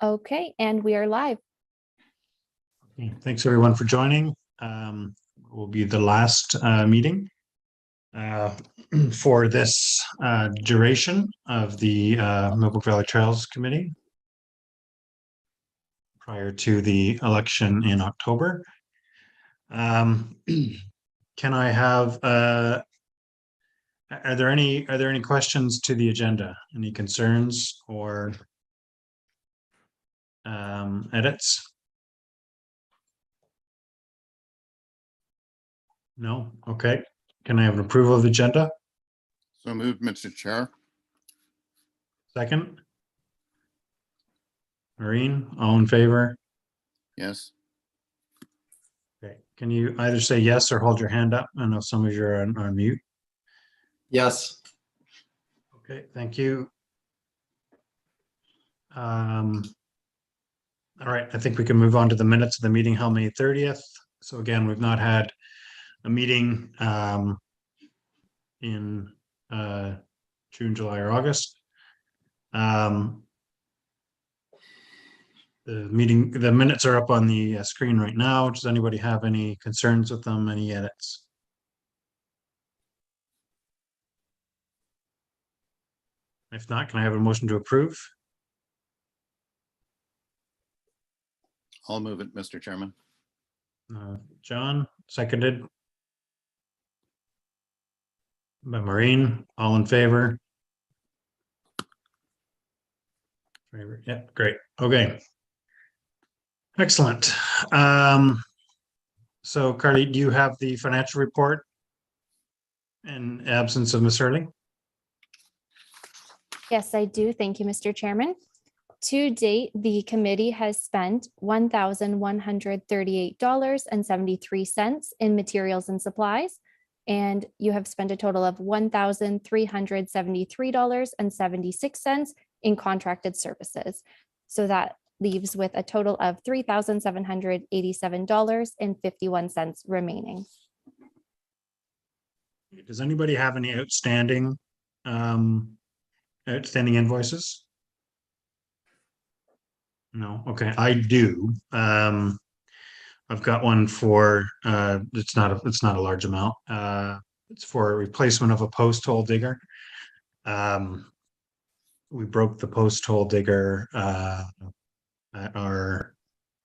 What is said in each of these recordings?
Okay, and we are live. Okay, thanks everyone for joining. Will be the last meeting for this duration of the Millbrook Valley Trails Committee prior to the election in October. Can I have are there any questions to the agenda? Any concerns or edits? No? Okay. Can I have an approval of the agenda? So moved, Mr. Chair. Second? Maureen, all in favor? Yes. Okay. Can you either say yes or hold your hand up? I know some of you are on mute. Yes. Okay, thank you. All right, I think we can move on to the minutes of the meeting held May 30th. So again, we've not had a meeting in June, July, or August. The minutes are up on the screen right now. Does anybody have any concerns with them, any edits? If not, can I have a motion to approve? I'll move it, Mr. Chairman. John, seconded by Maureen. All in favor? Yeah, great. Okay. Excellent. So Carly, do you have the financial report in absence of Ms. Hurley? Yes, I do. Thank you, Mr. Chairman. To date, the committee has spent $1,138.73 in materials and supplies, and you have spent a total of $1,373.76 in contracted services. So that leaves with a total of $3,787.51 remaining. Does anybody have any outstanding invoices? No. Okay, I do. I've got one for it's not a large amount. It's for a replacement of a post hole digger. We broke the post hole digger at our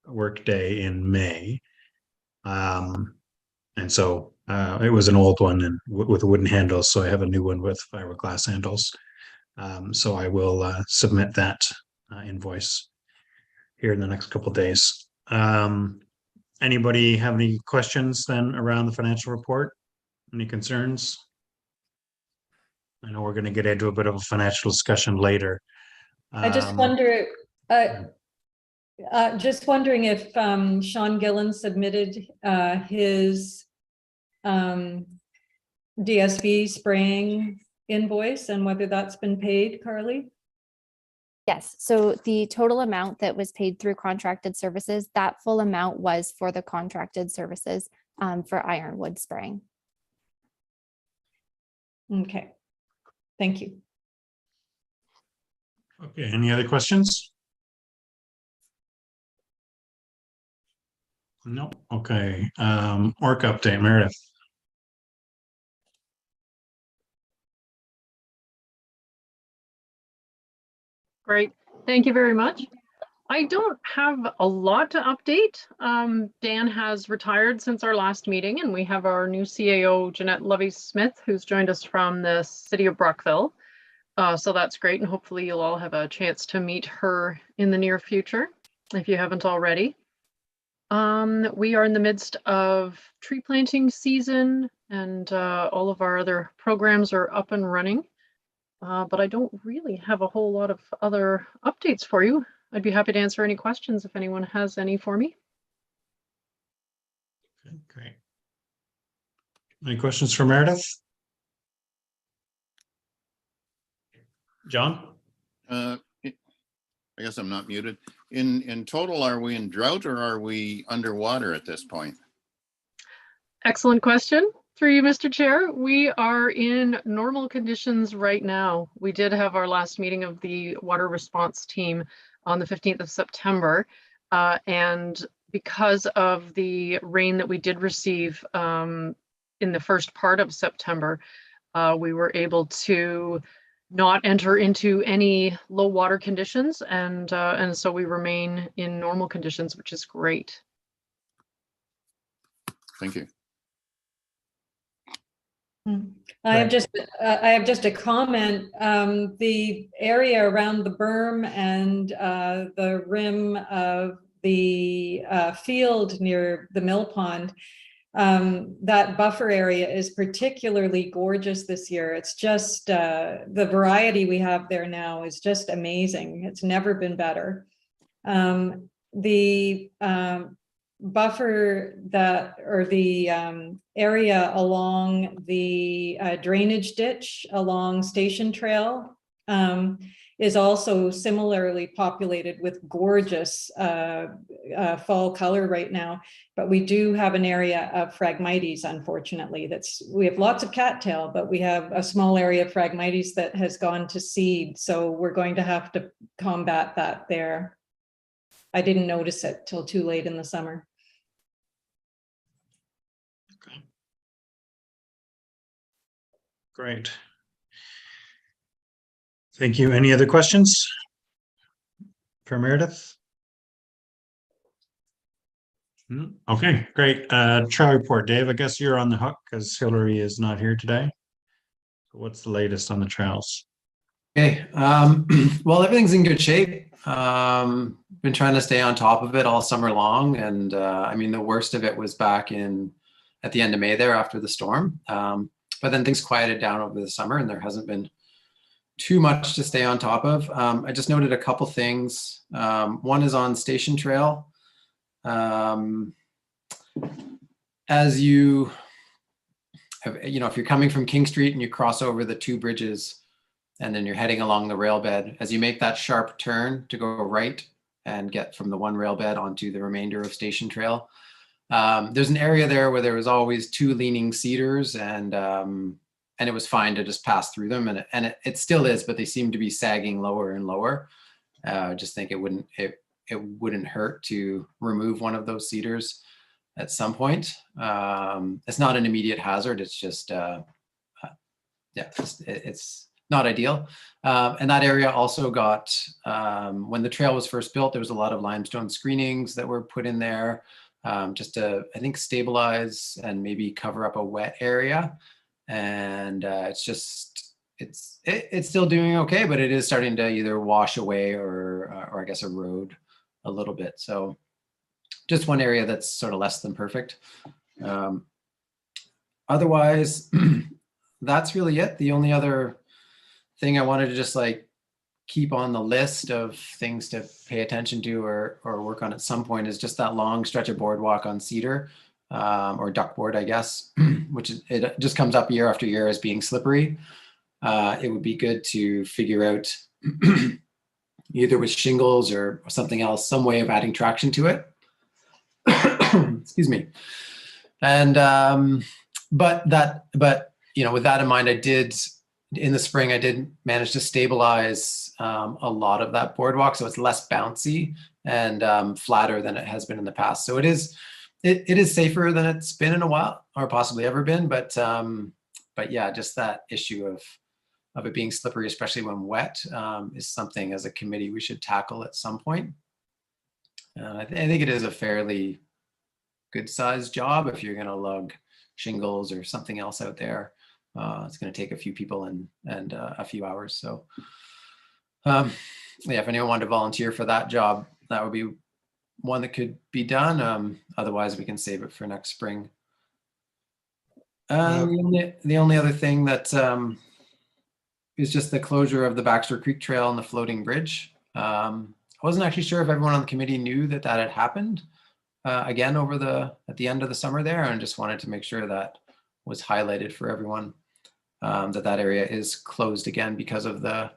work day in May. And so it was an old one and with wooden handles. So I have a new one with fiberglass handles. So I will submit that invoice here in the next couple of days. Anybody have any questions then around the financial report? Any concerns? I know we're going to get into a bit of a financial discussion later. I just wonder, just wondering if Sean Gillen submitted his DSV spraying invoice and whether that's been paid, Carly? Yes, so the total amount that was paid through contracted services, that full amount was for the contracted services for ironwood spraying. Okay, thank you. Okay, any other questions? No. Okay. Org update, Meredith. Great. Thank you very much. I don't have a lot to update. Dan has retired since our last meeting, and we have our new CAO, Jeanette Lovey-Smith, who's joined us from the city of Brockville. So that's great, and hopefully you'll all have a chance to meet her in the near future, if you haven't already. We are in the midst of tree planting season, and all of our other programs are up and running. But I don't really have a whole lot of other updates for you. I'd be happy to answer any questions if anyone has any for me. Okay, great. Any questions for Meredith? John? I guess I'm not muted. In total, are we in drought or are we underwater at this point? Excellent question. Through you, Mr. Chair, we are in normal conditions right now. We did have our last meeting of the water response team on the 15th of September. And because of the rain that we did receive in the first part of September, we were able to not enter into any low water conditions, and so we remain in normal conditions, which is great. Thank you. I have just a comment. The area around the berm and the rim of the field near the mill pond, that buffer area is particularly gorgeous this year. It's just the variety we have there now is just amazing. It's never been better. The buffer that, or the area along the drainage ditch along Station Trail is also similarly populated with gorgeous fall color right now. But we do have an area of Phragmites, unfortunately. We have lots of cattail, but we have a small area of Phragmites that has gone to seed. So we're going to have to combat that there. I didn't notice it till too late in the summer. Great. Thank you. Any other questions for Meredith? Okay, great. Trial report, Dave. I guess you're on the hook because Hillary is not here today. What's the latest on the trials? Okay. Well, everything's in good shape. Been trying to stay on top of it all summer long, and I mean, the worst of it was back at the end of May there after the storm. But then things quieted down over the summer, and there hasn't been too much to stay on top of. I just noted a couple things. One is on Station Trail. As you know, if you're coming from King Street and you cross over the two bridges, and then you're heading along the rail bed, as you make that sharp turn to go right and get from the one rail bed onto the remainder of Station Trail, there's an area there where there was always two leaning cedars, and it was fine to just pass through them, and it still is, but they seem to be sagging lower and lower. I just think it wouldn't hurt to remove one of those cedars at some point. It's not an immediate hazard. It's just, it's not ideal. And that area also got, when the trail was first built, there was a lot of limestone screenings that were put in there, just to, I think, stabilize and maybe cover up a wet area. And it's still doing okay, but it is starting to either wash away or I guess erode a little bit. So just one area that's sort of less than perfect. Otherwise, that's really it. The only other thing I wanted to just like keep on the list of things to pay attention to or work on at some point is just that long stretch of boardwalk on Cedar, or duckboard, I guess, which it just comes up year after year as being slippery. It would be good to figure out either with shingles or something else, some way of adding traction to it. Excuse me. And but you know, with that in mind, in the spring I did manage to stabilize a lot of that boardwalk, so it's less bouncy and flatter than it has been in the past. So it is safer than it's been in a while, or possibly ever been. But yeah, just that issue of it being slippery, especially when wet, is something as a committee we should tackle at some point. I think it is a fairly good sized job. If you're going to lug shingles or something else out there, it's going to take a few people and a few hours. So yeah, if anyone wanted to volunteer for that job, that would be one that could be done. Otherwise we can save it for next spring. The only other thing that is just the closure of the Baxter Creek Trail and the floating bridge. I wasn't actually sure if everyone on the committee knew that had happened again at the end of the summer there, and just wanted to make sure that was highlighted for everyone, that area is closed again because of the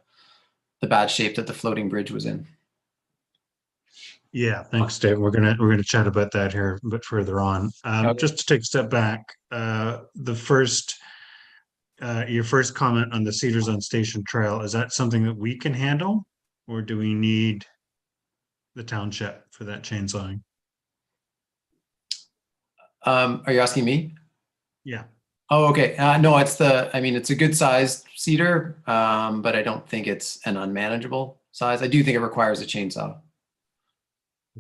bad shape that the floating bridge was in. Yeah, thanks, Dave. We're gonna chat about that here a bit further on. Okay. Just to take a step back, your first comment on the Cedars on Station Trail, is that something that we can handle? Or do we need the township for that chainsawing? Are you asking me? Yeah, Oh, okay. No, I mean, it's a good sized cedar, but I don't think it's an unmanageable size. I do think it requires a chainsaw.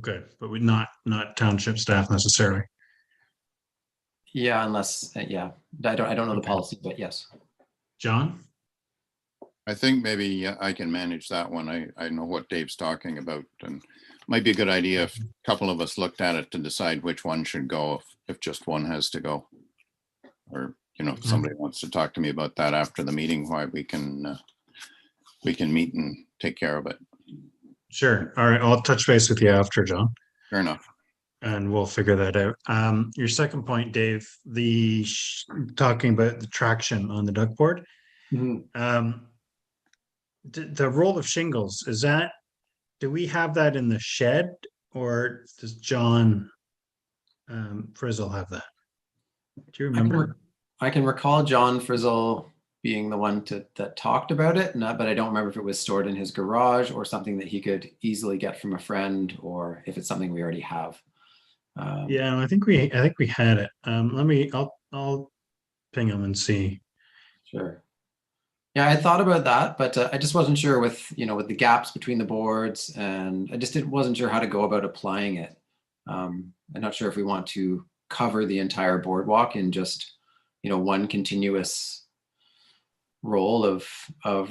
good, but we not township staff necessarily. Yeah, unless, yeah, I don't know the Okay. policy, but yes. John? I think maybe I can manage that one. I know what Dave's talking about, and might be a good idea if a couple of us looked at it to decide which one should go, if just one has to go. Or, if somebody wants to talk to me about that after the meeting, why we can meet and take care of it. Sure. All right, I'll touch base with you after, John, Fair enough. and we'll figure that out. Your second point, Dave, talking about the traction on the duck board. Mhm. The roll of shingles, do we have that in the shed, or does John Frizzle have that? Do you remember? I can recall John Frizzle being the one that talked about it, but I don't remember if it was stored in his garage or something that he could easily get from a friend, or if it's something we already have. Yeah, I think we had it. I'll ping him and see. Sure. Yeah, I thought about that, but I just wasn't sure with with the gaps between the boards, and I just wasn't sure how to go about applying it. I'm not sure if we want to cover the entire boardwalk in just one continuous roll of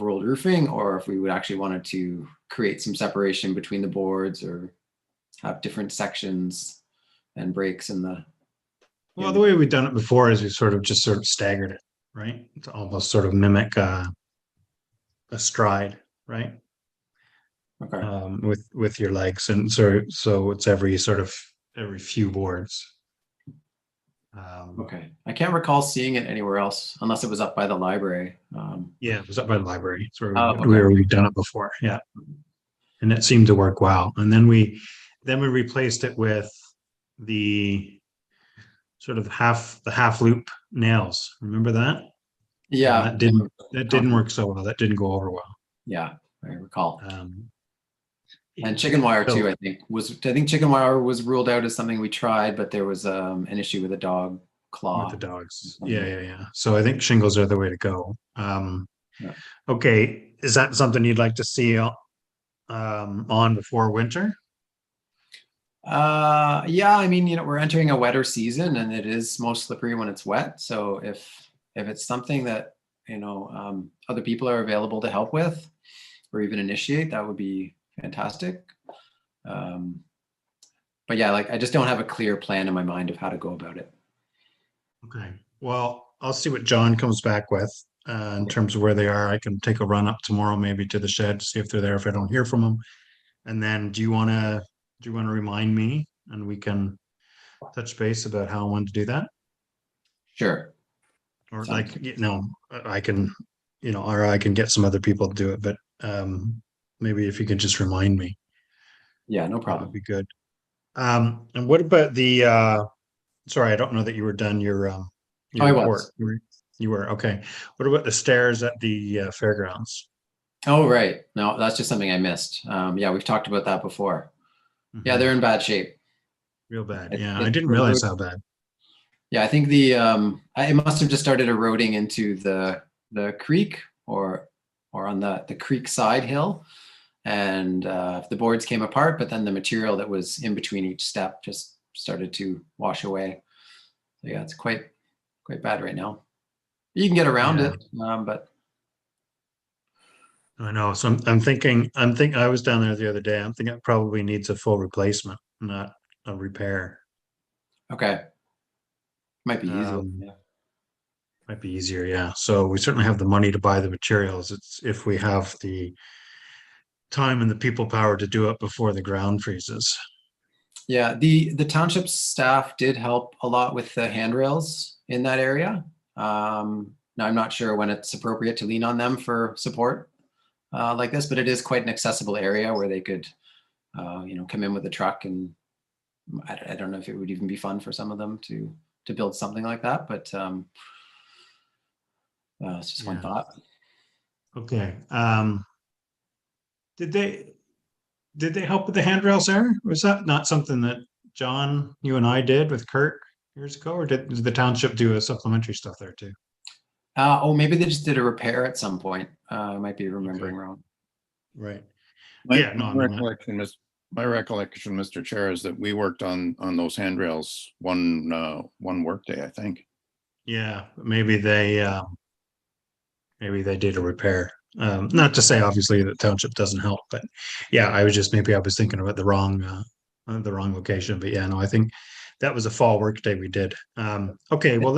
rolled roofing, or if we would actually wanted to create some separation between the boards, or have different sections and breaks in the. Well, the way we've done it before is we sort of staggered it, right? To almost sort of mimic a stride, right? Okay. With your legs, and so it's every few boards. Okay. I can't recall seeing it anywhere else unless it was up by the library. Yeah, it was up by the library. It's where Oh, okay. we've done it before. Yeah, and it seemed to work well. And then we replaced it with the sort of the half loop nails. Remember that? Yeah. And that didn't work so well. That didn't go over well. Yeah, I recall. Yeah, And chicken wire so- too, I think chicken wire was ruled out as something we tried, but there was an issue with a dog claw. With the dogs. Yeah. So I think shingles are the way to go. Yeah. Okay, is that something you'd like to see on before winter? Yeah, I mean, we're entering a wetter season, and it is most slippery when it's wet. So if it's something that other people are available to help with, or even initiate, that would be fantastic. But yeah, I just don't have a clear plan in my mind of how to go about it. Okay, well, I'll see what John comes back with in terms of where they are. I can take a run up tomorrow, maybe to the shed, to see if they're there, if I don't hear from them. And then do you want to remind me, and we can touch base about how I want to do that? Sure. Or Sounds I can, or I can get some other people to do it, but maybe if you could just remind me. Yeah, no That problem. would be good. And what about sorry, I don't know that you were done your I report. was. You were, okay. What about the stairs at the fairgrounds? Oh, right. No, that's just something I missed. Yeah, we've talked about that before. Yeah, Mhm. they're in bad shape. Real bad. I Yeah, I think didn't the realize road- how bad. Yeah, I think it must have just started eroding into the creek, or on the creek side hill, and the boards came apart, but then the material that was in between each step just started to wash away. So yeah, it's quite bad right now. You can get around Yeah. it, but I know. So I'm thinking, I was down there the other day. I'm thinking it probably needs a full replacement, not a repair. okay, might be easier. Um, Yeah. Might be easier, yeah. So we certainly have the money to buy the materials. It's if we have the time and the people power to do it before the ground freezes. Yeah, the township staff did help a lot with the handrails in that area. Now I'm not sure when it's appropriate to lean on them for support like this, but it is quite an accessible area where they could come in with a truck, and I don't know if it would even be fun for some of them to build something like that, but it's just one Yeah. thought. Okay. Did they help with the handrails there? Was that not something that John, you and I did with Kurt years ago, or did the township do a supplementary stuff there too? Maybe they just did a repair at some point. I might be remembering wrong. Right. My, Yeah, no, I my mean, recollection, my recollection, Mr. Chair, is that we worked on those handrails one workday, I think. yeah, maybe they did a repair. Not to say obviously that township doesn't help, but yeah, I was thinking about the wrong location. But yeah, no, I think that was a fall work day we did. Okay, well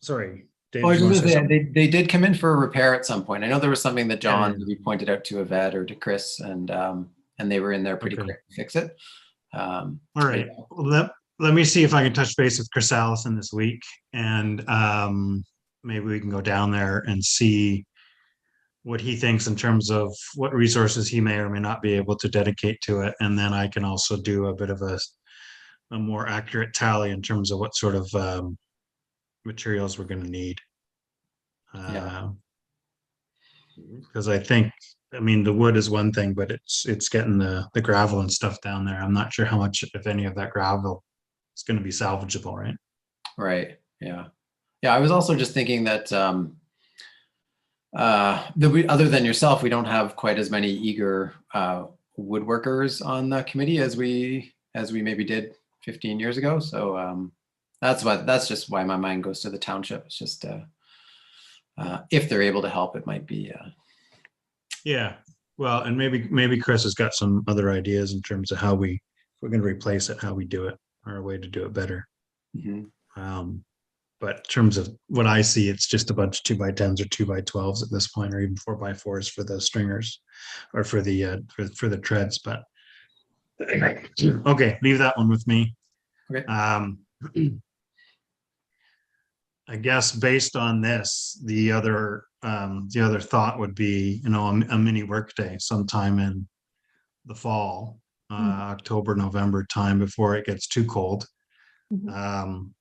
sorry, Dave, Oh, I was you want just to say gonna say, something? they did come in for a repair at some point. I know there was something that John Yeah. maybe pointed out to Yvette or to Chris, and they were in there pretty Okay. quick to fix it. All right. Well, let me see if I can touch base with Chris Allison this week, and maybe we can go down there and see what he thinks in terms of what resources he may or may not be able to dedicate to it. And then I can also do a bit of a more accurate tally in terms of what sort of materials we're going to need. Yeah. Because I mean, the wood is one thing, but it's getting the gravel and stuff down there. I'm not sure how much, if any, of that gravel is going to be salvageable, right? Right. Yeah. Yeah. I was also just thinking that other than yourself, we don't have quite as many eager woodworkers on the committee as we maybe did 15 years ago. So that's just why my mind goes to the township. It's just if they're able to help, it might be. Yeah. Well, and maybe Chris has got some other ideas in terms of if we're going to replace it, how we do it, or a way to do it better. Mhm. But in terms of what I see, it's just a bunch of 2x10s or 2x12s at this point, or even 4x4s for the stringers, or for the for the treads. But okay, leave that one with me. Okay. I guess based on this, the other thought would be, a mini workday sometime in the fall, October, November time, before it gets too cold. Mhm.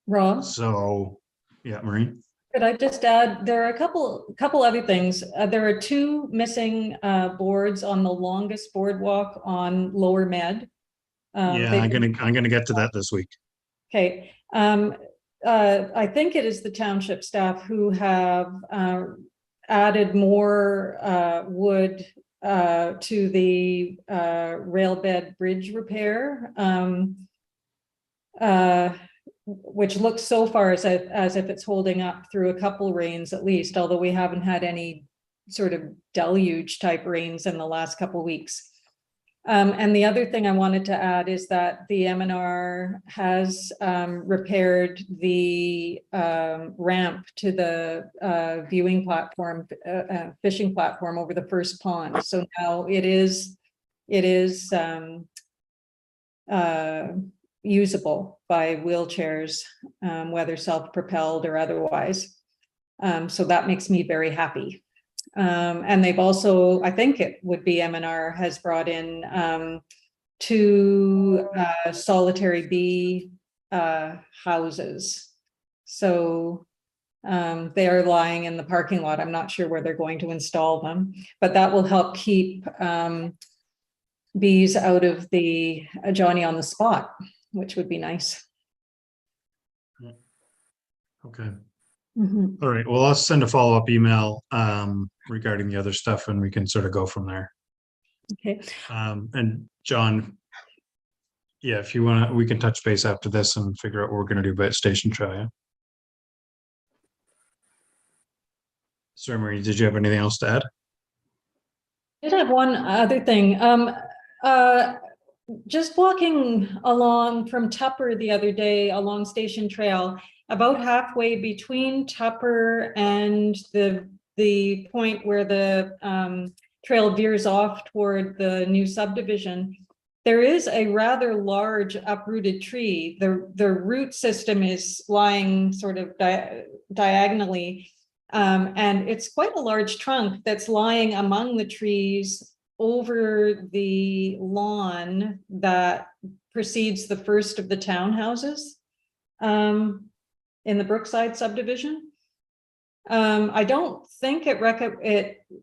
Rob, So yeah, Maureen. could I just add, there are a couple other things. There are two missing boards on the longest boardwalk on Lower Med. Yeah, I'm gonna get to that this week. Okay. I think it is the township staff who have added more wood to the rail bed bridge repair, which looks so far as if it's holding up through a couple rains at least, although we haven't had any sort of deluge type rains in the last couple weeks. And the other thing I wanted to add is that the MNR has repaired the ramp to the viewing platform, fishing platform over the first pond. So now it is usable by wheelchairs, whether self-propelled or otherwise. So that makes me very happy. And they've also, I think it would be MNR has brought in two solitary bee houses. So they are lying in the parking lot. I'm not sure where they're going to install them, but that will help keep bees out of the Johnny on the spot, which would be nice. Okay. Mhm. All right. Well, I'll send a follow-up email regarding the other stuff, and we can sort of go from there. Okay. And John, yeah, if you want to, we can touch base after this and figure out what we're going to do about Station Trail. Yeah. Sorry, Marie, did you have anything else to add? I did have one other thing. Just walking along from Tupper the other day along Station Trail, about halfway between Tupper and the point where the trail veers off toward the new subdivision, there is a rather large uprooted tree. The root system is lying sort of diagonally, and it's quite a large trunk that's lying among the trees over the lawn that precedes the first of the townhouses in the Brookside subdivision. I don't think it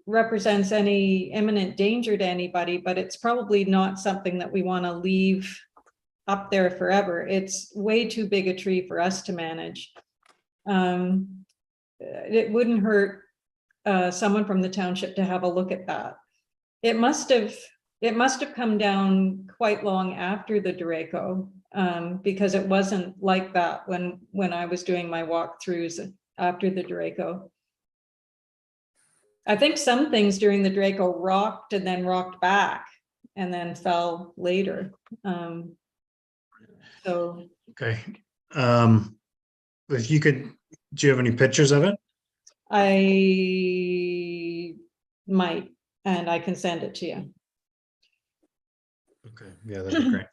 represents any imminent danger to anybody, but it's probably not something that we want to leave up there forever. It's way too big a tree for us to manage. It wouldn't hurt someone from the township to have a look at that. It must have come down quite long after the Draco, because it wasn't like that when I was doing my walkthroughs after the Draco. I think some things during the Draco rocked and then rocked back and then fell later. So Okay. If you could, do you have any pictures of it? I might, and I can send it to you. Okay, yeah, that'd be great.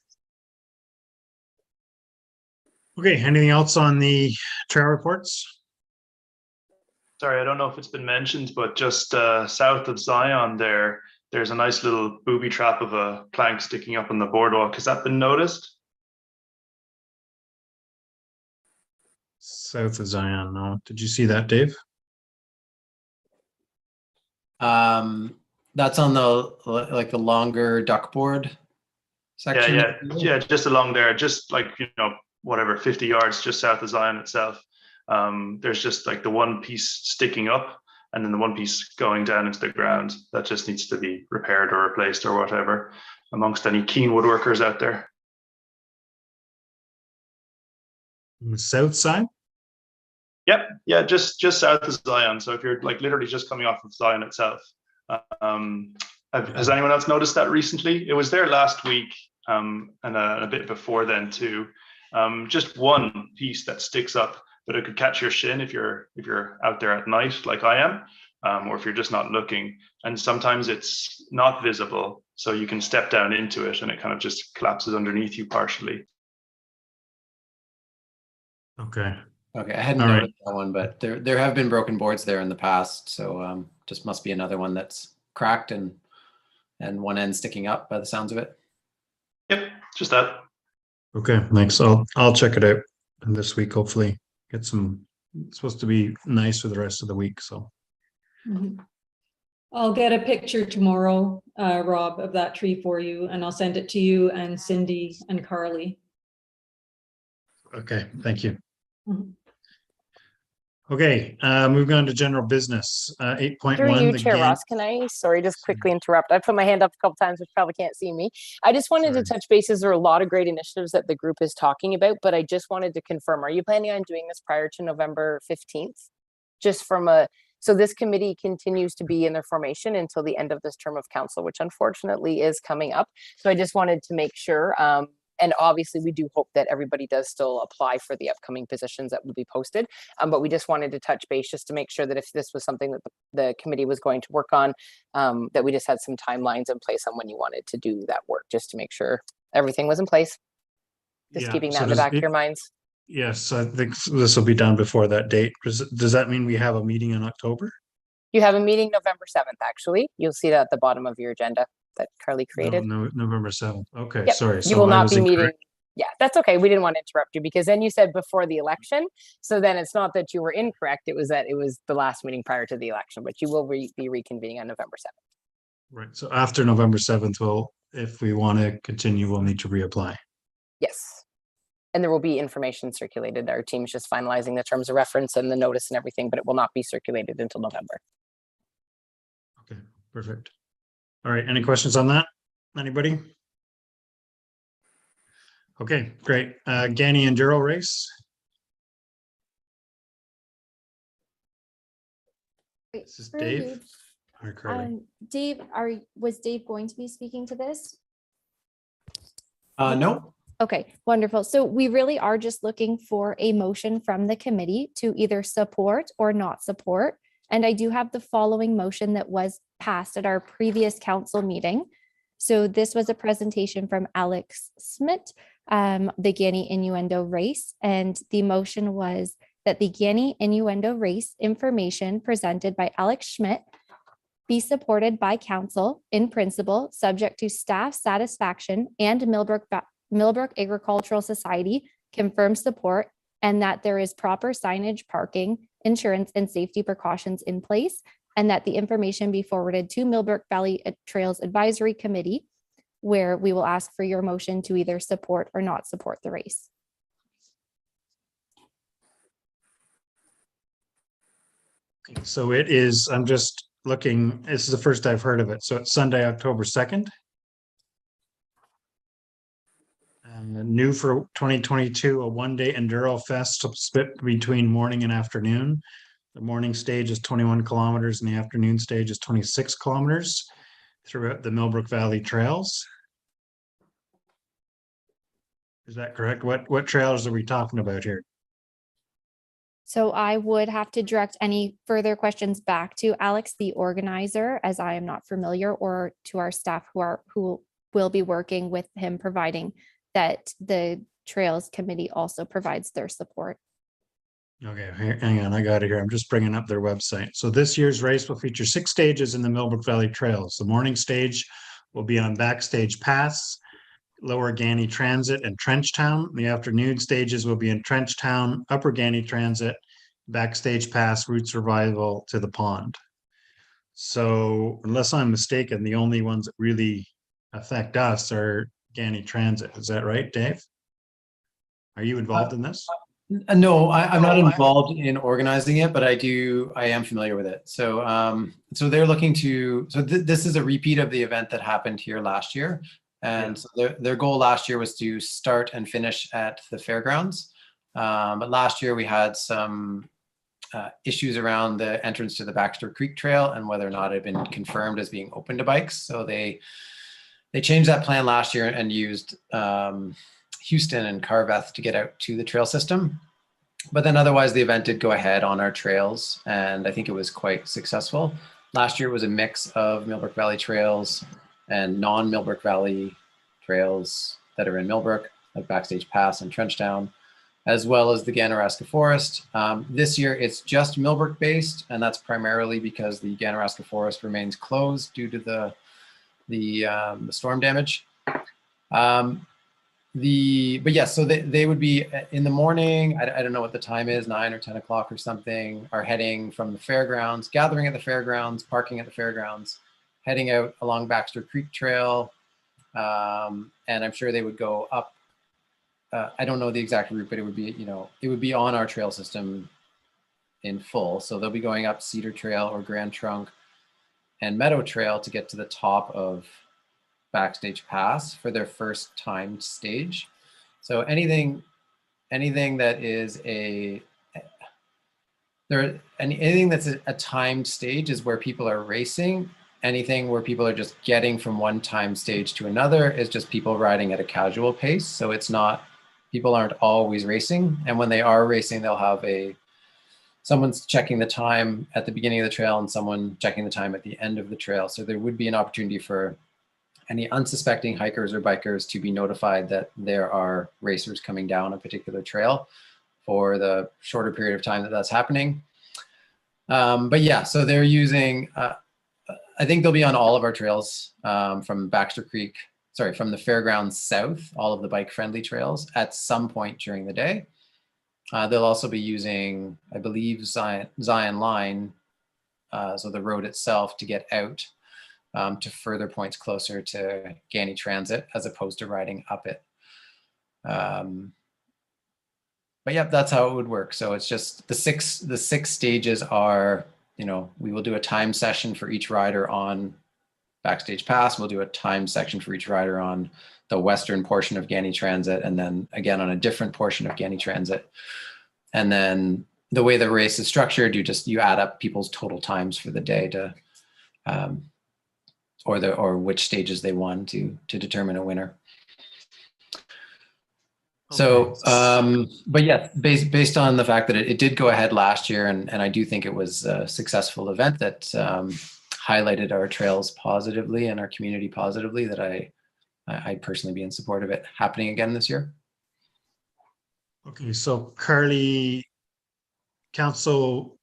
Okay, anything else on the trail reports? Sorry, I don't know if it's been mentioned, but just south of Zion there's a nice little booby trap of a plank sticking up on the boardwalk. Has that been noticed? South of Zion, no. Did you see that, Dave? That's on the longer duckboard section. Yeah, just along there, just like, whatever, 50 yards just south of Zion itself. There's just like the one piece sticking up and then the one piece going down into the ground that just needs to be repaired or replaced or whatever, amongst any keen woodworkers out there. On the south side? Yep, yeah, just south of Zion. So if you're like literally just coming off of Zion itself. Has anyone else noticed that recently? It was there last week, and a bit before then too. Just one piece that sticks up, but it could catch your shin if you're out there at night, like I am, or if you're just not looking. And sometimes it's not visible, so you can step down into it, and it kind of just collapses underneath you partially. Okay. Okay, I hadn't noticed that one, but there have been broken boards there in the past, so just must be another one that's cracked and one end sticking up by the sounds of it. Yep, just that. Okay, thanks. I'll check it out this week, hopefully. Get some, it's supposed to be nice for the rest of the week, so. I'll get a picture tomorrow, Rob, of that tree for you, and I'll send it to you and Cindy and Carly. Okay, thank you. Okay, moving on to general business, 8.1. Through you, Chair Ross, can I, sorry, just quickly interrupt. I put my hand up a couple times, which probably can't see me. I just wanted to touch bases. There are a lot of great initiatives that the group is talking about, but I just wanted to confirm, are you planning on doing this prior to November 15th? Just from so this committee continues to be in their formation until the end of this term of council, which unfortunately is coming up. So I just wanted to make sure, and obviously we do hope that everybody does still apply for the upcoming positions that will be posted. But we just wanted to touch base just to make sure that if this was something that the committee was going to work on, that we just had some timelines in place on when you wanted to do that work, just to make sure everything was in place. Just keeping that in the back of your minds. Yes, I think this will be done before that date. Does that mean we have a meeting in October? You have a meeting November 7th, actually. You'll see that at the bottom of your agenda that Carly created. No, November 7th. Okay, Yep. sorry. You will not be meeting. Yeah, that's okay. We didn't want to interrupt you because then you said before the election. So then it's not that you were incorrect. It was that it was the last meeting prior to the election, but you will be reconvening on November 7th. Right. So after November 7th, if we want to continue, we'll need to reapply. Yes. And there will be information circulated. Our team's just finalizing the terms of reference and the notice and everything, but it will not be circulated until November. Okay, perfect. All right, any questions on that? Anybody? Okay, great. Gani Enduro race. This is Dave. Or Carly? Dave, was Dave going to be speaking to this? No. Okay, wonderful. So we really are just looking for a motion from the committee to either support or not support. And I do have the following motion that was passed at our previous council meeting. So this was a presentation from Alex Smith, the Gani Innuendo race. And the motion was that the Gani Innuendo race information presented by Alex Schmidt be supported by council in principle, subject to staff satisfaction and Millbrook Agricultural Society confirms support, and that there is proper signage, parking, insurance, and safety precautions in place, and that the information be forwarded to Millbrook Valley Trails Advisory Committee, where we will ask for your motion to either support or not support the race. So it is, I'm just looking, this is the first I've heard of it. So it's Sunday, October 2nd. New for 2022, a one-day Enduro Fest split between morning and afternoon. The morning stage is 21 kilometers and the afternoon stage is 26 kilometers throughout the Millbrook Valley trails. Is that correct? What trails are we talking about here? So I would have to direct any further questions back to Alex, the organizer, as I am not familiar, or to our staff who will be working with him, providing that the Trails Committee also provides their support. Okay, hang on, I got it here. I'm just bringing up their website. So this year's race will feature 6 stages in the Millbrook Valley Trails. The morning stage will be on Backstage Pass, Lower Ganney Transit, and Trenchtown. The afternoon stages will be in Trenchtown, Upper Ganney Transit, Backstage Pass, Route Survival to the Pond. So unless I'm mistaken, the only ones that really affect us are Ganney Transit. Is that right, Dave? Are you involved in this? No, I'm not involved in organizing it, but I am familiar with it. So, so they're looking to, this is a repeat of the event that happened here last year. And so their goal last year was to start and finish at the fairgrounds. But last year we had some issues around the entrance to the Baxter Creek Trail and whether or not it had been confirmed as being open to bikes. So they changed that plan last year and used Houston and Carveth to get out to the trail system. But then otherwise the event did go ahead on our trails, and I think it was quite successful. Last year it was a mix of Millbrook Valley trails and non-Millbrook Valley trails that are in Millbrook, like Backstage Pass and Trenchtown, as well as the Ganaraska Forest. This year it's just Millbrook based, and that's primarily because the Ganaraska Forest remains closed due to the storm damage. But yes, so they would be in the morning. I don't know what the time is, 9 or 10 o'clock or something, are heading from the fairgrounds, gathering at the fairgrounds, parking at the fairgrounds, heading out along Baxter Creek Trail. And I'm sure they would go up. I don't know the exact route, but it would be, it would be on our trail system in full. So they'll be going up Cedar Trail or Grand Trunk and Meadow Trail to get to the top of Backstage Pass for their first timed stage. So anything that is anything that's a timed stage is where people are racing. Anything where people are just getting from one time stage to another is just people riding at a casual pace. So it's not, people aren't always racing. And when they are racing, they'll have someone's checking the time at the beginning of the trail and someone checking the time at the end of the trail. So there would be an opportunity for any unsuspecting hikers or bikers to be notified that there are racers coming down a particular trail for the shorter period of time that that's happening. But yeah, so they're using, I think they'll be on all of our trails from Baxter Creek, from the fairgrounds south, all of the bike friendly trails at some point during the day. They'll also be using, I believe, Zion Line, so the road itself, to get out to further points closer to Ganney Transit as opposed to riding up it. But yeah, that's how it would work. So it's just the six stages are, we will do a time session for each rider on Backstage Pass. We'll do a time section for each rider on the western portion of Ganney Transit, and then again on a different portion of Ganney Transit. And then the way the race is structured, you add up people's total times for the day to or which stages they won to determine a winner. So, but yeah, based on the fact that it did go ahead last year, and I do think it was a successful event that highlighted our trails positively and our community positively, that I'd personally be in support of it happening again this year. Okay, so Carly, council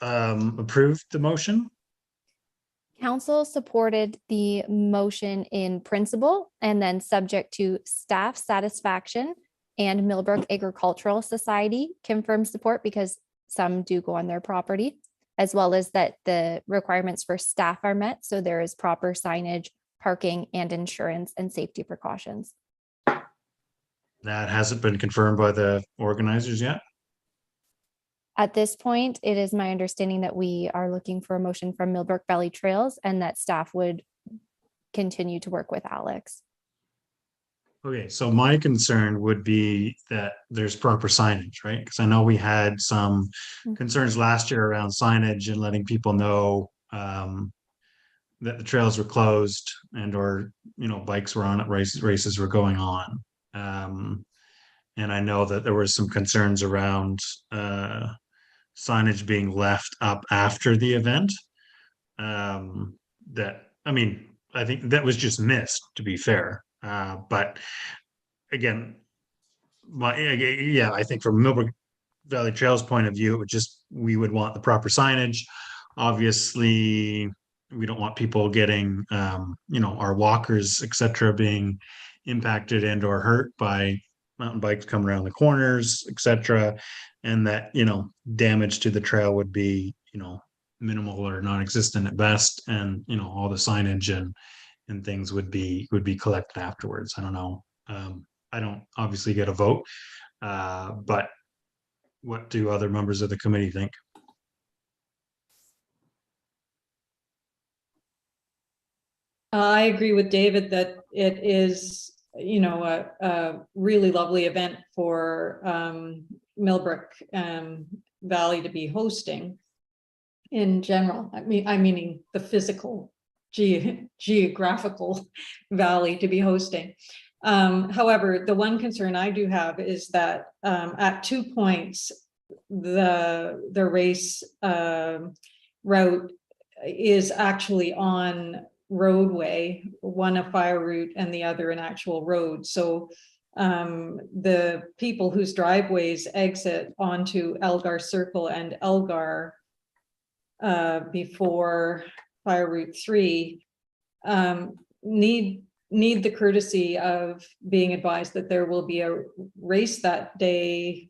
approved the motion? Council supported the motion in principle and then subject to staff satisfaction and Millbrook Agricultural Society confirmed support because some do go on their property, as well as that the requirements for staff are met. So there is proper signage, parking, and insurance and safety precautions. That hasn't been confirmed by the organizers yet? At this point, it is my understanding that we are looking for a motion from Millbrook Valley Trails and that staff would continue to work with Alex. Okay, so my concern would be that there's proper signage, right? Because I know we had some concerns last year around signage and letting people know that the trails were closed and or, you know, bikes were on it, races were going on. And I know that there were some concerns around signage being left up after the event. That, I mean, I think that was just missed, to be fair. But again, I think from Millbrook Valley Trails point of view, it would just, we would want the proper signage. Obviously, we don't want people getting, you know, our walkers, etc., being impacted and or hurt by mountain bikes coming around the corners, etc. And that, you know, damage to the trail would be, you know, minimal or non-existent at best. And, you know, all the signage and things would be collected afterwards. I don't know. I don't obviously get a vote, but what do other members of the committee think? I agree with David that it is, you know, a really lovely event for Millbrook Valley to be hosting in general. I mean, meaning the physical geographical valley to be hosting. However, the one concern I do have is that at 2 points, the race route is actually on roadway, one a fire route and the other an actual road. So the people whose driveways exit onto Elgar Circle and Elgar before fire route 3 need the courtesy of being advised that there will be a race that day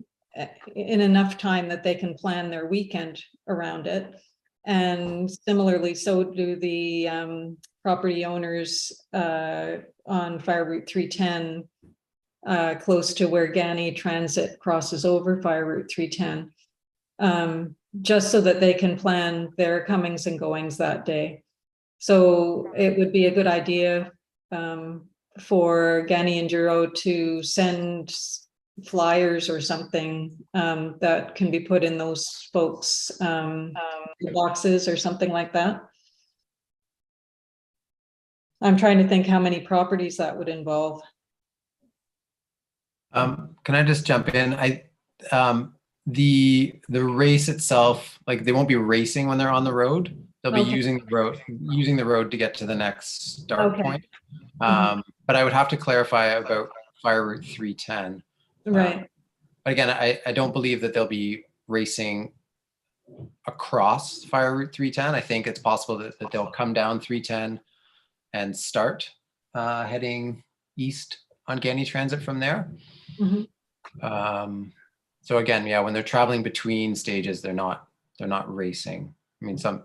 in enough time that they can plan their weekend around it. And similarly, so do the property owners on fire route 310, close to where Gani Transit crosses over fire route 310, just so that they can plan their comings and goings that day. So it would be a good idea for Gani Enduro to send flyers or something that can be put in those folks' boxes or something like that. I'm trying to think how many properties that would involve. Can I just jump in? The race itself, like they won't be racing when they're on the road. They'll be using the road to get to the next start point. But I would have to clarify about fire route 310. Right. But again, I don't believe that they'll be racing across fire route 310. I think it's possible that they'll come down 310 and start heading east on Gani Transit from there. So again, yeah, when they're traveling between stages, they're not racing. I mean, so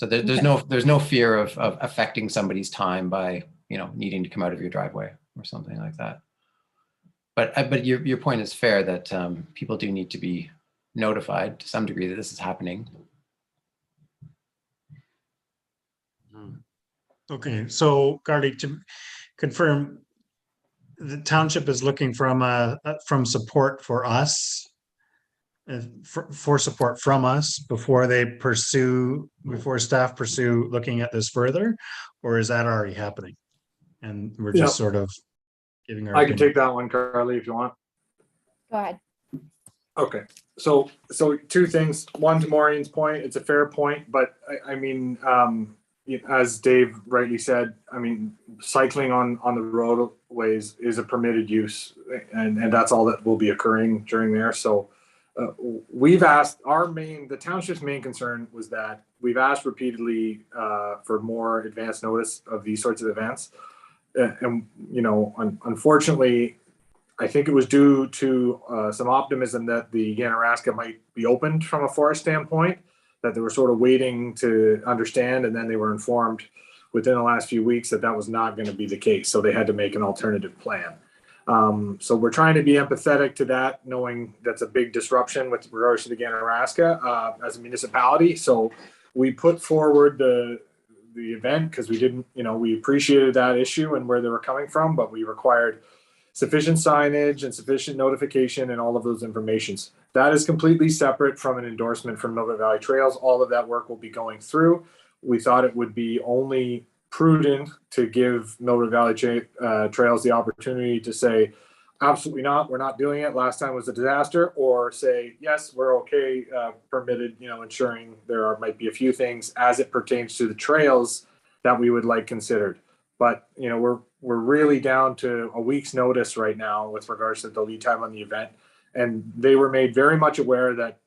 there's no fear of affecting somebody's time by, you know, needing to come out of your driveway or something like that. But your point is fair that people do need to be notified to some degree that this is happening. Okay, so Gardy, to confirm, the township is looking from support for us, for support from us before staff pursue looking at this further, or is that already happening? And we're just sort of giving our opinion. I can take that one, Carly, if you want. Go ahead. Okay, so two things. One, to Maureen's point, it's a fair point, but I mean, as Dave rightly said, I mean, cycling on the roadways is a permitted use, and that's all that will be occurring during there. So we've asked the township's main concern was that we've asked repeatedly for more advance notice of these sorts of events. And, unfortunately, I think it was due to some optimism that the Ganaraska might be opened from a forest standpoint, that they were sort of waiting to understand, and then they were informed within the last few weeks that that was not going to be the case. So they had to make an alternative plan. So we're trying to be empathetic to that, knowing that's a big disruption with regards to the Ganaraska as a municipality. So we put forward the event because we didn't, we appreciated that issue and where they were coming from, but we required sufficient signage and sufficient notification and all of those informations. That is completely separate from an endorsement from Millbrook Valley Trails. All of that work will be going through. We thought it would be only prudent to give Millbrook Valley Trails the opportunity to say, absolutely not, we're not doing it. Last time was a disaster, or say, yes, we're okay, permitted, ensuring might be a few things as it pertains to the trails that we would like considered. But, we're really down to a week's notice right now with regards to the lead time on the event. And they were made very much aware that,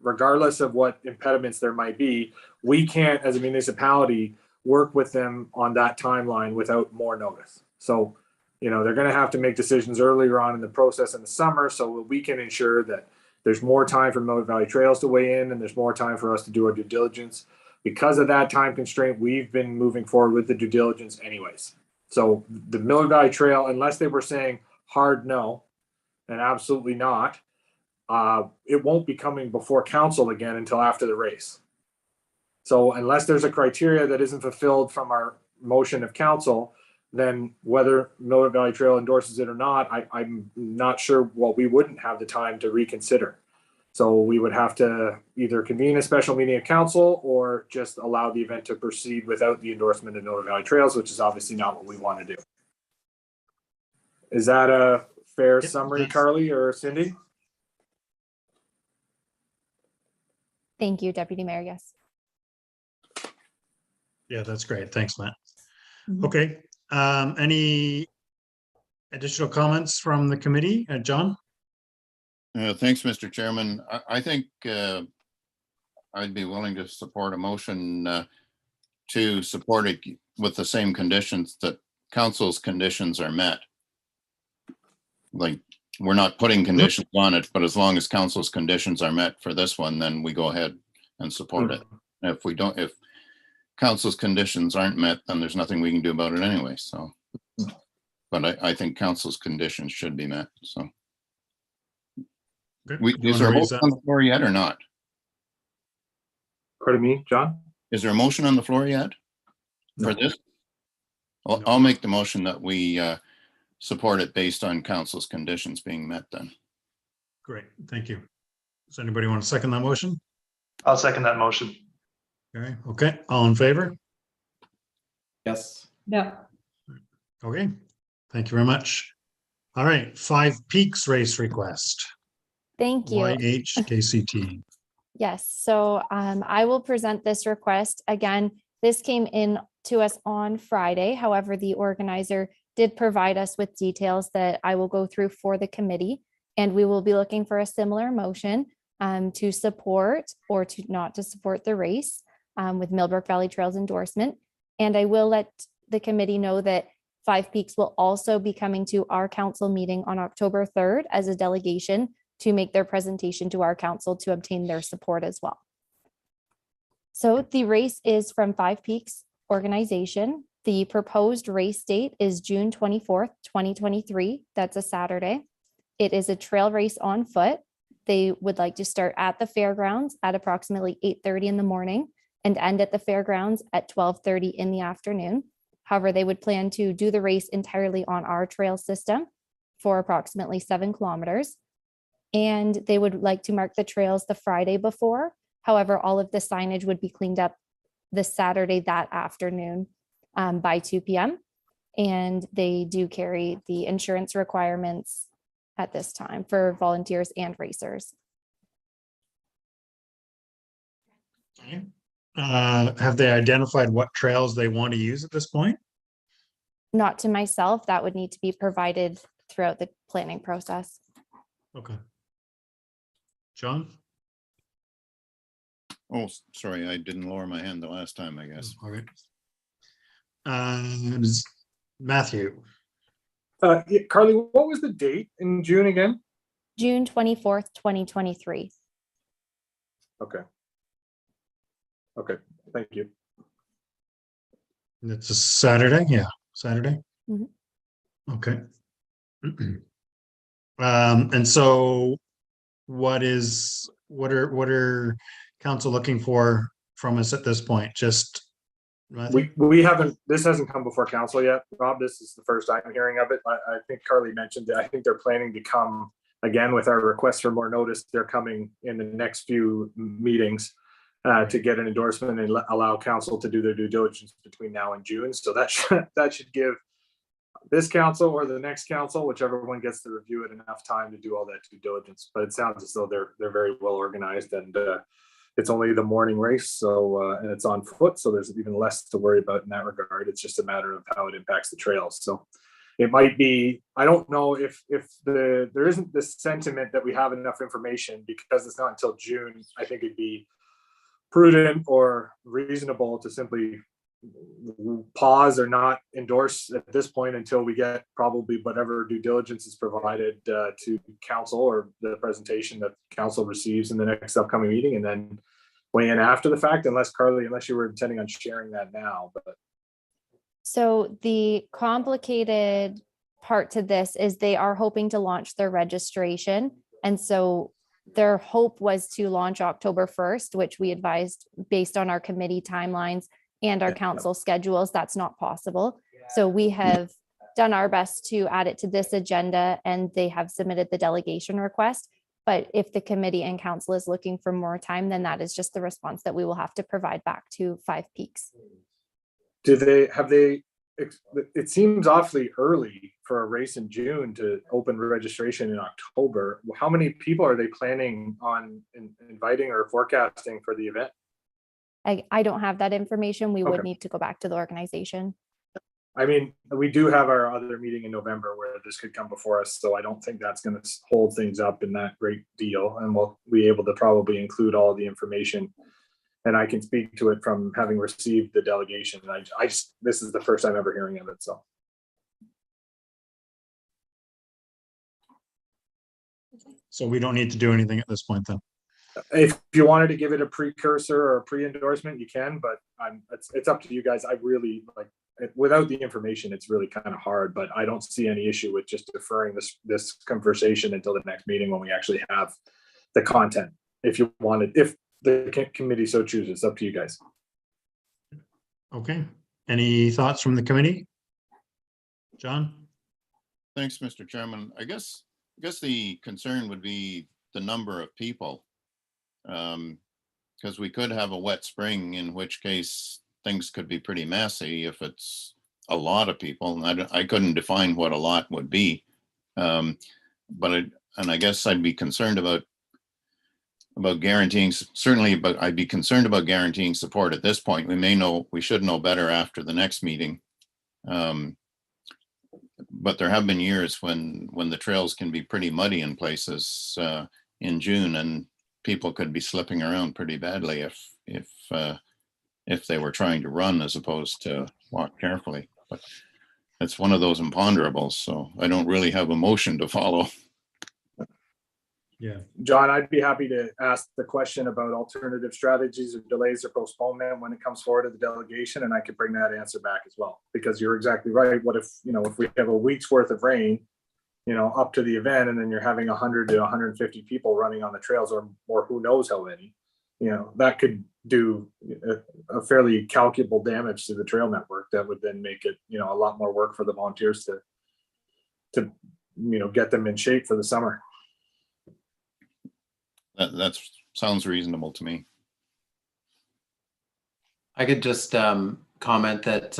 regardless of what impediments there might be, we can't, as a municipality, work with them on that timeline without more notice. So, they're going to have to make decisions earlier on in the process in the summer so we can ensure that there's more time for Millbrook Valley Trails to weigh in and there's more time for us to do our due diligence. Because of that time constraint, we've been moving forward with the due diligence anyways. So the Millbrook Valley Trail, unless they were saying hard no and absolutely not, it won't be coming before council again until after the race. So unless there's a criteria that isn't fulfilled from our motion of council, then whether Millbrook Valley Trail endorses it or not, I'm not sure. Well, we wouldn't have the time to reconsider. So we would have to either convene a special meeting of council or just allow the event to proceed without the endorsement of Millbrook Valley Trails, which is obviously not what we want to do. Is that a fair summary, Carly or Cindy? Thank you, Deputy Mayor. Yes. Yeah, that's great. Thanks, Matt. Mhm. Okay. Any additional comments from the committee? John? Thanks, Mr. Chairman. I think I'd be willing to support a motion to support it with the same conditions that council's conditions are met. Like, we're not putting conditions on it, but as long as council's conditions are met for this one, then we go ahead and support it. If council's conditions aren't met, then there's nothing we can do about it anyway. So, but I think council's conditions should be met. So, is there a motion on the floor yet or not? Pardon me, John? Is there a motion on the floor yet for this? I'll make the motion that we support it based on council's conditions being met then. Great, thank you. Does anybody want to second that motion? I'll second that motion. Okay, all in favor? Yes. Yeah. Okay, thank you very much. All right, 5 Peaks race request. Thank you. YHKCT. Yes, so I will present this request. Again, this came in to us on Friday. However, the organizer did provide us with details that I will go through for the committee, and we will be looking for a similar motion to support or to not to support the race with Millbrook Valley Trails endorsement. And I will let the committee know that 5 Peaks will also be coming to our council meeting on October 3rd as a delegation to make their presentation to our council to obtain their support as well. So the race is from 5 Peaks organization. The proposed race date is June 24th, 2023. That's a Saturday. It is a trail race on foot. They would like to start at the fairgrounds at approximately 8:30 in the morning and end at the fairgrounds at 12:30 in the afternoon. However, they would plan to do the race entirely on our trail system for approximately 7 kilometers. And they would like to mark the trails the Friday before. However, all of the signage would be cleaned up the Saturday that afternoon by 2 p.m. And they do carry the insurance requirements at this time for volunteers and racers. Okay. Have they identified what trails they want to use at this point? Not to myself, that would need to be provided throughout the planning process. Okay. John? Oh, sorry, I didn't lower my hand the last time, I guess. Okay. Matthew? Yeah, Carly, what was the date in June again? June 24th, 2023. Okay. Okay, thank you. It's a Saturday, yeah, Saturday. Mhm. Okay. And so what are council looking for from us at this point? Just Matthew? We haven't, this hasn't come before council yet, Rob. This is the first I'm hearing of it. I think Carly mentioned that. I think they're planning to come again with our request for more notice. They're coming in the next few meetings to get an endorsement and allow council to do their due diligence between now and June. So that should give this council or the next council, whichever one gets to review it, enough time to do all that due diligence. But it sounds as though they're very well organized, and it's only the morning race, so and it's on foot, so there's even less to worry about in that regard. It's just a matter of how it impacts the trails. So it might be, I don't know if there isn't this sentiment that we have enough information because it's not until June. I think it'd be prudent or reasonable to simply pause or not endorse at this point until we get probably whatever due diligence is provided to council, or the presentation that council receives in the next upcoming meeting, and then weigh in after the fact, unless Carly, unless you were intending on sharing that now. But So the complicated part to this is they are hoping to launch their registration. And so their hope was to launch October 1st, which we advised based on our committee timelines and our council schedules. That's not possible. So we have done our best to add it to this agenda, and they have submitted the delegation request. But if the committee and council is looking for more time, then that is just the response that we will have to provide back to Five Peaks. it seems awfully early for a race in June to open registration in October. How many people are they planning on inviting or forecasting for the event? I don't have that information. We would Okay. need to go back to the organization. I mean, we do have our other meeting in November where this could come before us, so I don't think that's going to hold things up in that great deal, and we'll be able to probably include all of the information. And I can speak to it from having received the delegation. I just, this is the first time ever hearing of it, so. So we don't need to do anything at this point then. If you wanted to give it a precursor or a pre-endorsement, you can, but it's up to you guys. I really like, without the information, it's really kind of hard, but I don't see any issue with just deferring this conversation until the next meeting when we actually have the content. If you wanted, if the committee so chooses, it's up to you guys. Okay. Any thoughts from the committee? John? Thanks, Mr. Chairman. I guess the concern would be the number of people. Because we could have a wet spring, in which case things could be pretty messy if it's a lot of people. And I couldn't define what a lot would be. And I guess I'd be concerned about guaranteeing, certainly, but I'd be concerned about guaranteeing support at this point. We should know better after the next meeting. But there have been years when the trails can be pretty muddy in places in June, and people could be slipping around pretty badly if they were trying to run as opposed to walk carefully. But it's one of those imponderables, so I don't really have a motion to follow. Yeah. John, I'd be happy to ask the question about alternative strategies or delays or postponement when it comes forward to the delegation, and I could bring that answer back as well, because you're exactly right. What if we have a week's worth of rain, up to the event, and then you're having 100 to 150 people running on the trails, or who knows how many, that could do a fairly calculable damage to the trail network. That would then make it, a lot more work for the volunteers to get them in shape for the summer. That sounds reasonable to me. I could just comment that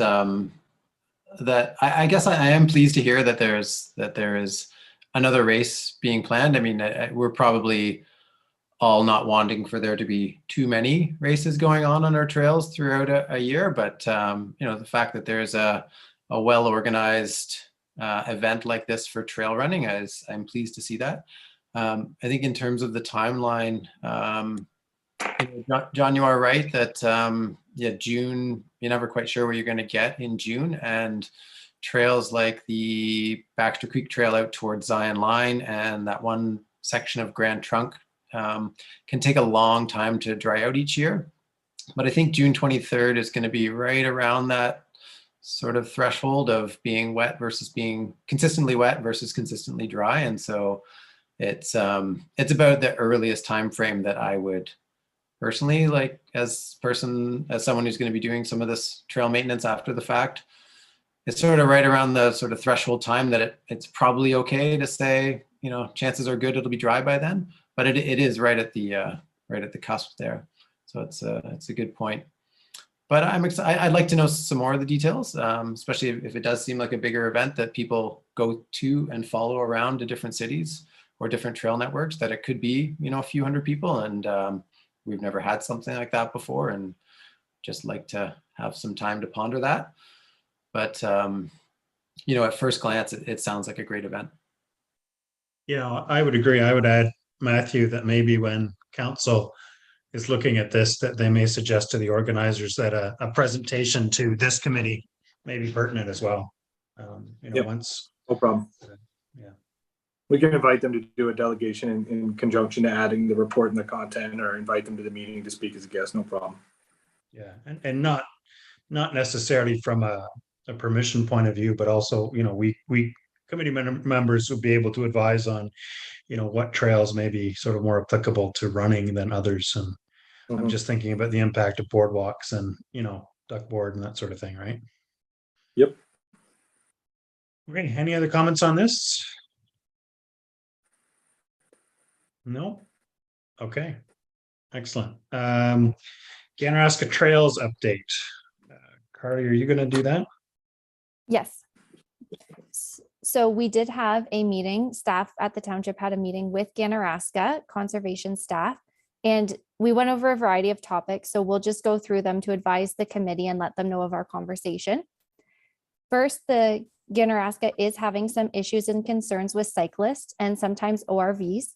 I guess I am pleased to hear that there is another race being planned. I mean, we're probably all not wanting for there to be too many races going on our trails throughout a year, but the fact that there's a well organized event like this for trail running, I'm pleased to see that. I think in terms of the timeline, John, you are right that yeah, June, you're never quite sure where you're going to get in June, and trails like the Baxter Creek Trail out towards Zion Line and that one section of Grand Trunk can take a long time to dry out each year. But I think June 23rd is going to be right around that sort of threshold of being wet versus being consistently wet versus consistently dry. And so it's about the earliest time frame that I would personally, like as someone who's going to be doing some of this trail maintenance after the fact, it's sort of right around the sort of threshold time that it's probably okay to say, you know, chances are good it'll be dry by then, but it is right at the cusp there. So it's a good point. But I'm excited. I'd like to know some more of the details, especially if it does seem like a bigger event that people go to and follow around to different cities or different trail networks, that it could be, you know, a few hundred people, and we've never had something like that before, and just like to have some time to ponder that. But, you know, at first glance, it sounds like a great event. Yeah, I would agree. I would add, Matthew, that maybe when council is looking at this, that they may suggest to the organizers that a presentation to this committee may be pertinent as well. You know, Yep. once. No problem. Yeah. We can invite them to do a delegation in conjunction to adding the report and the content, or invite them to the meeting to speak as a guest. No problem. Yeah, and not necessarily from a permission point of view, but also, you know, we committee members will be able to advise on, you know, what trails may be sort of more applicable to running than others. And I'm just thinking about the impact of boardwalks and, you know, duck board and that sort of thing, right? Yep. Okay, any other comments on this? No? Okay, excellent. Ganaraska Trails update. Carly, are you going to do that? Yes. So we did have a meeting, staff at the township had a meeting with Ganaraska conservation staff, and we went over a variety of topics. So we'll just go through them to advise the committee and let them know of our conversation. First, the Ganaraska is having some issues and concerns with cyclists and sometimes ORVs.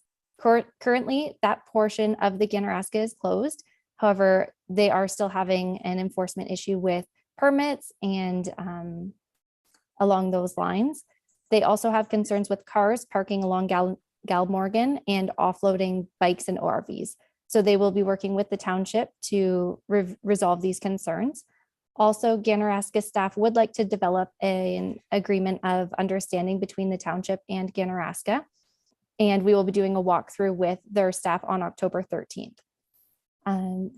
Currently, that portion of the Ganaraska is closed. However, they are still having an enforcement issue with permits and along those lines. They also have concerns with cars parking along Galmorgan and offloading bikes and ORVs. So they will be working with the township to resolve these concerns. Also, Ganaraska staff would like to develop an agreement of understanding between the township and Ganaraska. And we will be doing a walkthrough with their staff on October 13th.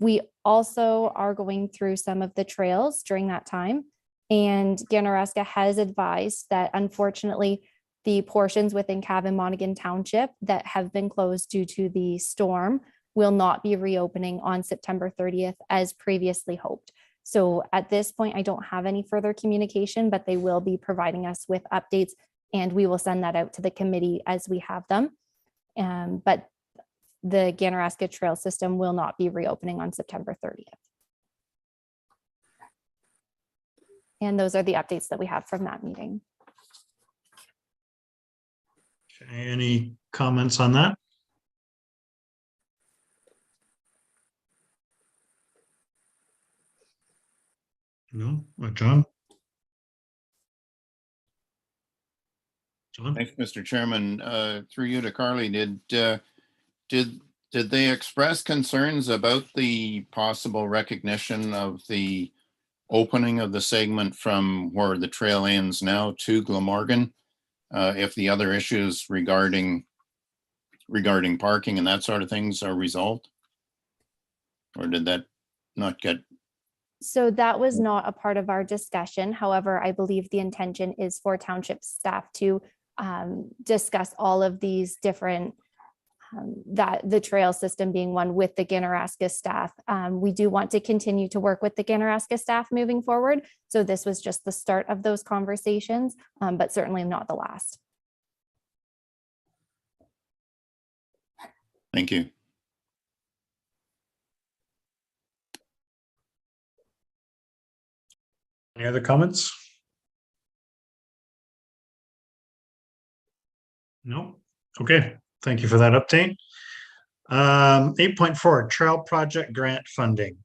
We also are going through some of the trails during that time. And Ganaraska has advised that unfortunately, the portions within Cavan Monaghan Township that have been closed due to the storm will not be reopening on September 30th as previously hoped. So at this point, I don't have any further communication, but they will be providing us with updates, and we will send that out to the committee as we have them. But the Ganaraska Trail System will not be reopening on September 30th. And those are the updates that we have from that meeting. Any comments on that? No, John? John? Thanks, Mr. Chairman. Through you to Carly, did they express concerns about the possible recognition of the opening of the segment from where the trail ends now to Glamorgan, if the other issues regarding parking and that sort of things are resolved? Or did that not get? So that was not a part of our discussion. However, I believe the intention is for township staff to discuss all of these different, that the trail system being one with the Ganaraska staff. We do want to continue to work with the Ganaraska staff moving forward. So this was just the start of those conversations, but certainly not the last. Thank you. Any other comments? No. Okay. thank you for that update. 8.4 trail project grant funding.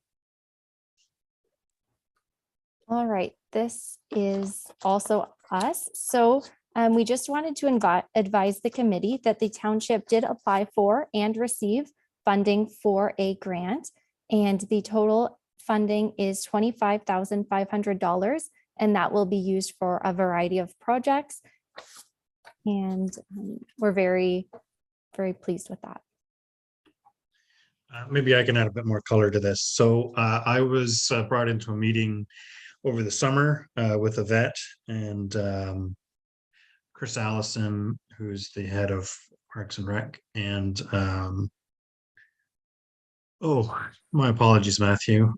All right, this is also us. So we just wanted to advise the committee that the township did apply for and receive funding for a grant. And the total funding is $25,500, and that will be used for a variety of projects. And we're very, very pleased with that. Maybe I can add a bit more color to this. So I was brought into a meeting over the summer with a vet and Chris Allison, who's the head of Parks and Rec, and oh, my apologies, Matthew.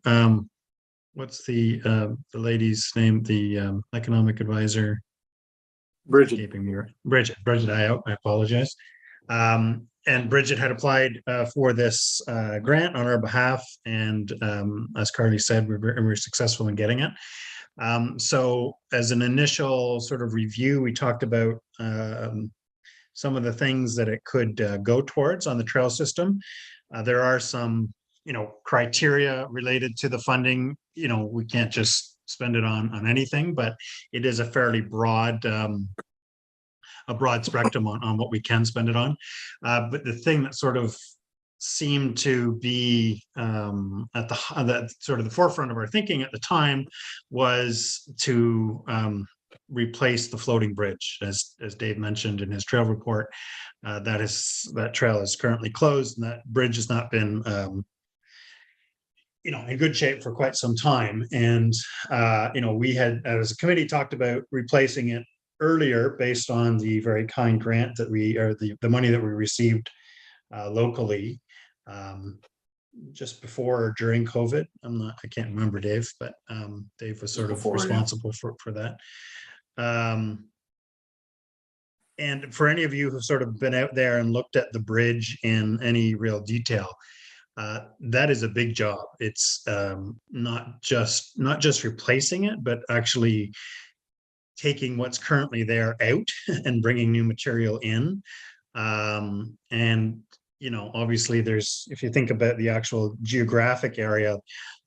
What's the lady's name? The economic advisor. Bridget. Escaping me. Bridget. I apologize. And Bridget had applied for this grant on our behalf, and as Carly said, we were successful in getting it. So as an initial sort of review, we talked about some of the things that it could go towards on the trail system. There are some, criteria related to the funding. We can't just spend it on anything, but it is a fairly broad spectrum on what we can spend it on. But the thing that sort of seemed to be at the sort of the forefront of our thinking at the time was to replace the floating bridge, as Dave mentioned in his trail report. That trail is currently closed, and that bridge has not been in good shape for quite some time. And we had, as a committee, talked about replacing it earlier based on the very kind grant that the money that we received locally just before or during COVID. I can't remember, Dave, but Dave was sort of responsible for that. And for any of you who've sort of been out there and looked at the bridge in any real detail, that is a big job. It's not just replacing it, but actually taking what's currently there out and bringing new material in. And obviously if you think about the actual geographic area,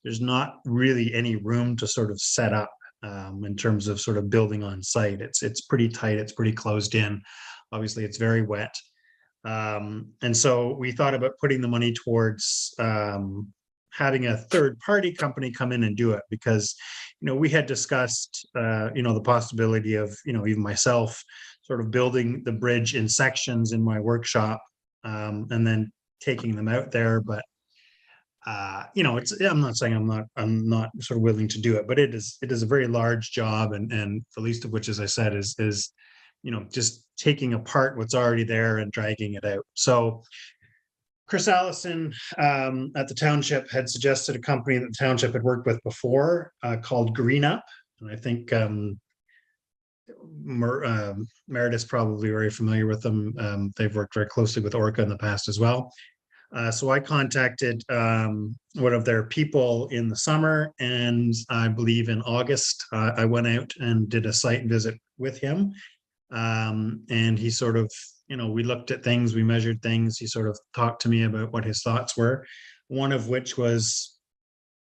there's not really any room to sort of set up in terms of sort of building on site. It's pretty tight, it's pretty closed in. Obviously it's very wet. And so we thought about putting the money towards having a third party company come in and do it, because we had discussed the possibility of even myself sort of building the bridge in sections in my workshop and then taking them out there. But I'm not saying I'm not sort of willing to do it, but it is a very large job, and the least of which, as I said, is just taking apart what's already there and dragging it out. So Chris Allison at the township had suggested a company that the township had worked with before called Green Up. And I think Meredith's probably very familiar with them. They've worked very closely with Orca in the past as well. So I contacted one of their people in the summer, and I believe in August, I went out and did a site visit with him. And he sort of, we looked at things, we measured things. He sort of talked to me about what his thoughts were, one of which was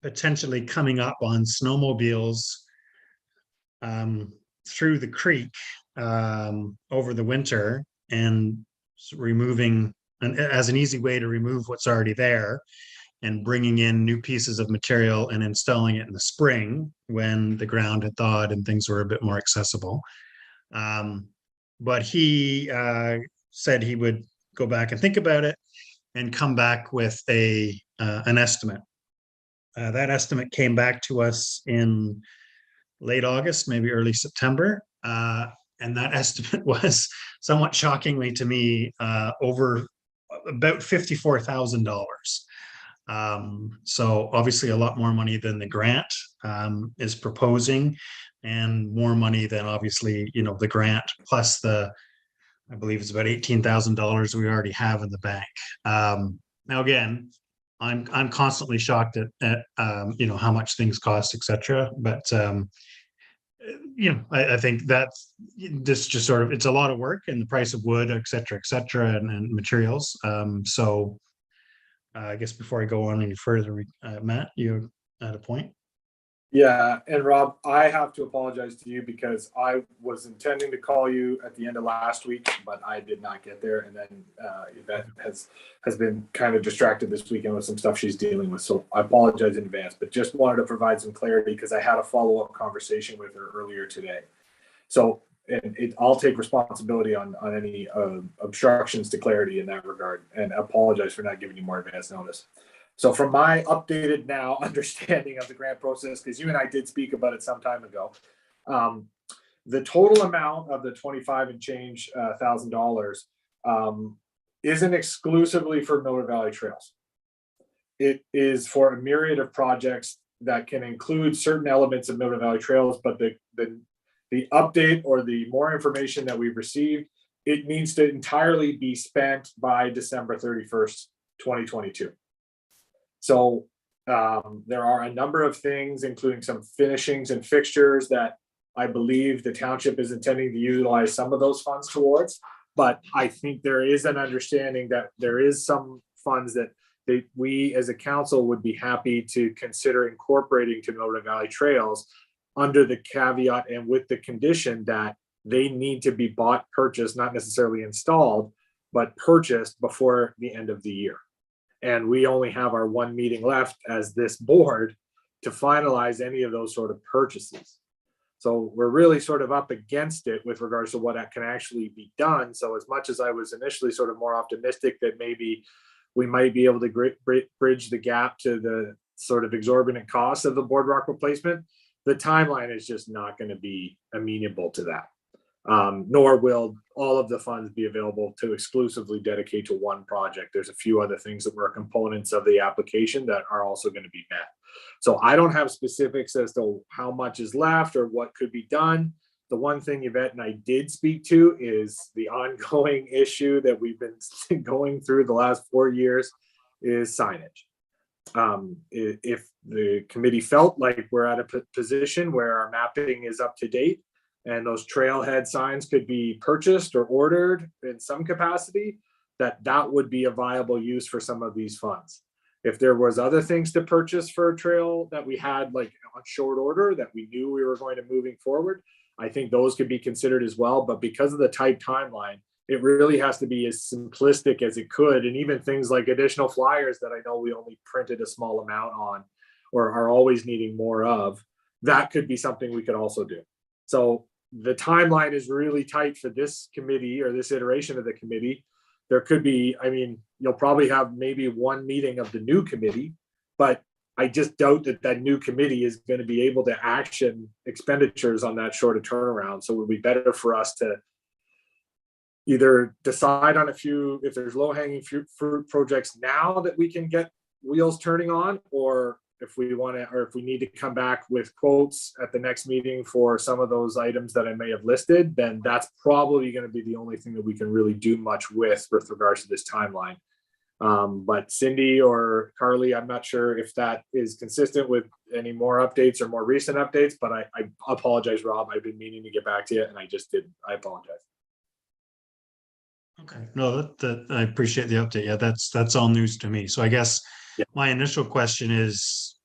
potentially coming up on snowmobiles through the creek over the winter and removing, as an easy way to remove what's already there, and bringing in new pieces of material and installing it in the spring when the ground had thawed and things were a bit more accessible. But he said he would go back and think about it and come back with an estimate. That estimate came back to us in late August, maybe early September. And that estimate was somewhat shockingly to me over about $54,000. So obviously a lot more money than the grant is proposing, and more money than obviously, the grant plus I believe it's about $18,000 we already have in the bank. Now, again, I'm constantly shocked at how much things cost, etc. But I think that's this just sort of, it's a lot of work and the price of wood, et cetera, and materials. So I guess before I go on any further, Matt, you at a point? Yeah, and Rob, I have to apologize to you because I was intending to call you at the end of last week, but I did not get there. And then Yvette has been kind of distracted this weekend with some stuff she's dealing with. So I apologize in advance, but just wanted to provide some clarity because I had a follow-up conversation with her earlier today. So I'll take responsibility on any obstructions to clarity in that regard, and apologize for not giving you more advance notice. So from my updated now understanding of the grant process, because you and I did speak about it some time ago, the total amount of the 25 and change $1,000 isn't exclusively for Miller Valley Trails. It is for a myriad of projects that can include certain elements of Miller Valley Trails, but the update or the more information that we've received, it needs to entirely be spent by December 31st, 2022. So there are a number of things, including some finishings and fixtures that I believe the township is intending to utilize some of those funds towards. But I think there is an understanding that there is some funds that we as a council would be happy to consider incorporating to Miller Valley Trails under the caveat and with the condition that they need to be bought, purchased, not necessarily installed, but purchased before the end of the year. And we only have our one meeting left as this board to finalize any of those sort of purchases. So we're really sort of up against it with regards to what can actually be done. So as much as I was initially sort of more optimistic that maybe we might be able to bridge the gap to the sort of exorbitant cost of the boardwalk replacement, the timeline is just not going to be amenable to that. Nor will all of the funds be available to exclusively dedicate to one project. There's a few other things that were components of the application that are also going to be met. So I don't have specifics as to how much is left or what could be done. The one thing Yvette and I did speak to is the ongoing issue that we've been going through the last 4 years is signage. If the committee felt like we're at a position where our mapping is up to date, and those trailhead signs could be purchased or ordered in some capacity, that would be a viable use for some of these funds. If there was other things to purchase for a trail that we had like on short order that we knew we were going to moving forward, I think those could be considered as well. But because of the tight timeline, it really has to be as simplistic as it could. And even things like additional flyers that I know we only printed a small amount on or are always needing more of, that could be something we could also do. So the timeline is really tight for this committee or this iteration of the committee. There could be, I mean, you'll probably have maybe one meeting of the new committee, but I just doubt that new committee is going to be able to action expenditures on that short a turnaround. So it would be better for us to either decide on a few, if there's low hanging fruit projects now that we can get wheels turning on, or if we want to, or if we need to come back with quotes at the next meeting for some of those items that I may have listed, then that's probably going to be the only thing that we can really do much with regards to this timeline. But Cindy or Carly, I'm not sure if that is consistent with any more updates or more recent updates, but I apologize, Rob. I've been meaning to get back to you and I just didn't. I apologize. Okay, no, that I appreciate the update. Yeah, that's all news to me. So I guess my initial question is,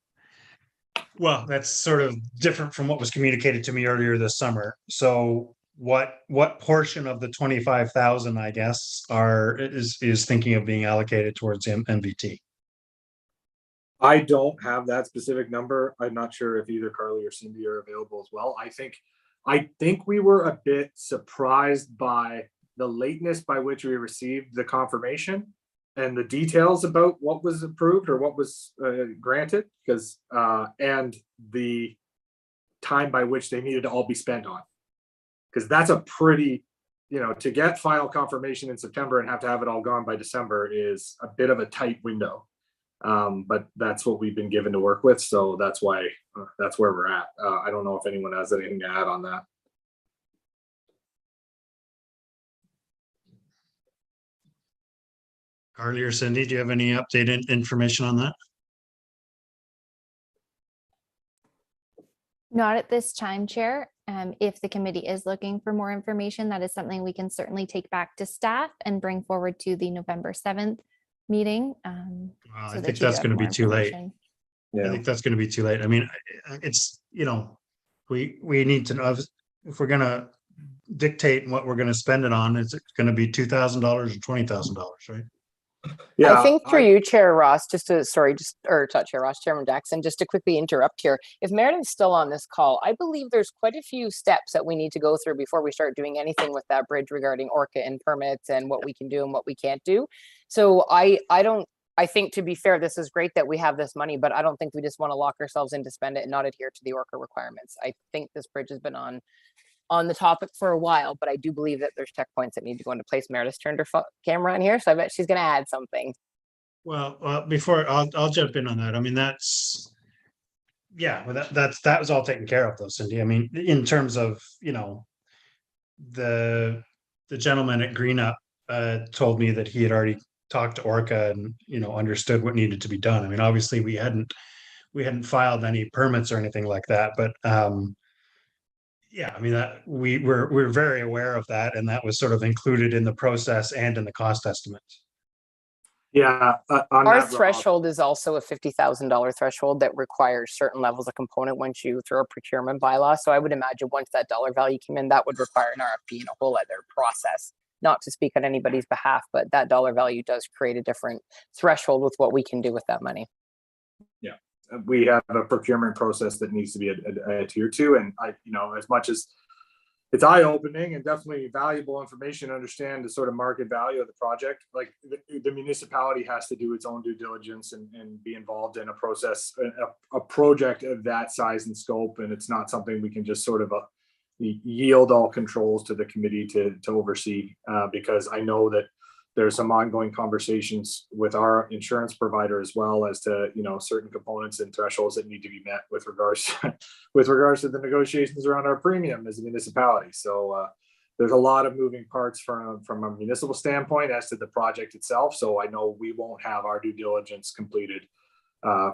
well, that's sort of different from what was communicated to me earlier this summer. So what portion of the 25,000, I guess, is thinking of being allocated towards MVT? I don't have that specific number. I'm not sure if either Carly or Cindy are available as well. I think we were a bit surprised by the lateness by which we received the confirmation and the details about what was approved or what was granted, because and the time by which they needed to all be spent on, because that's a pretty, to get final confirmation in September and have to have it all gone by December is a bit of a tight window. But that's what we've been given to work with, so that's why that's where we're at. I don't know if anyone has anything to add on that. Carly or Cindy, do you have any updated information on that? Not at this time, Chair. If the committee is looking for more information, that is something we can certainly take back to staff and bring forward to the November 7th meeting. I think that's going to be too late. I think that's going to be too late. I mean, it's, we need to know if we're going to dictate what we're going to spend it on. It's going to be $2,000 or $20,000, right? Yeah, I think through you, Chair Ross, Chairman Jackson, just to quickly interrupt here. If Meredith's still on this call, I believe there's quite a few steps that we need to go through before we start doing anything with that bridge regarding Orca and permits and what we can do and what we can't do. So I think, to be fair, this is great that we have this money, but I don't think we just want to lock ourselves in to spend it and not adhere to the Orca requirements. I think this bridge has been on the topic for a while, but I do believe that there's checkpoints that need to go into place. Meredith turned her camera on here, so I bet she's going to add something. Well, before I'll jump in on that. I mean, that was all taken care of though, Cindy. I mean, in terms of, the gentleman at Greenup told me that he had already talked to Orca and, understood what needed to be done. I mean, obviously we hadn't filed any permits or anything like that, but yeah, I mean, that we're very aware of that, and that was sort of included in the process and in the cost estimate. Yeah, our threshold is also a $50,000 threshold that requires certain levels of component once you throw a procurement bylaw. So I would imagine once that dollar value came in, that would require an RFP and a whole other process. Not to speak on anybody's behalf, but that dollar value does create a different threshold with what we can do with that money. Yeah. We have a procurement process that needs to be adhered to, and as much as it's eye-opening and definitely valuable information to understand the sort of market value of the project, like the municipality has to do its own due diligence and be involved in a process, a project of that size and scope, and it's not something we can just sort of yield all controls to the committee to oversee, because I know that there's some ongoing conversations with our insurance provider as well as to, certain components and thresholds that need to be met with regards to the negotiations around our premium as a municipality. So there's a lot of moving parts from a municipal standpoint as to the project itself. So I know we won't have our due diligence completed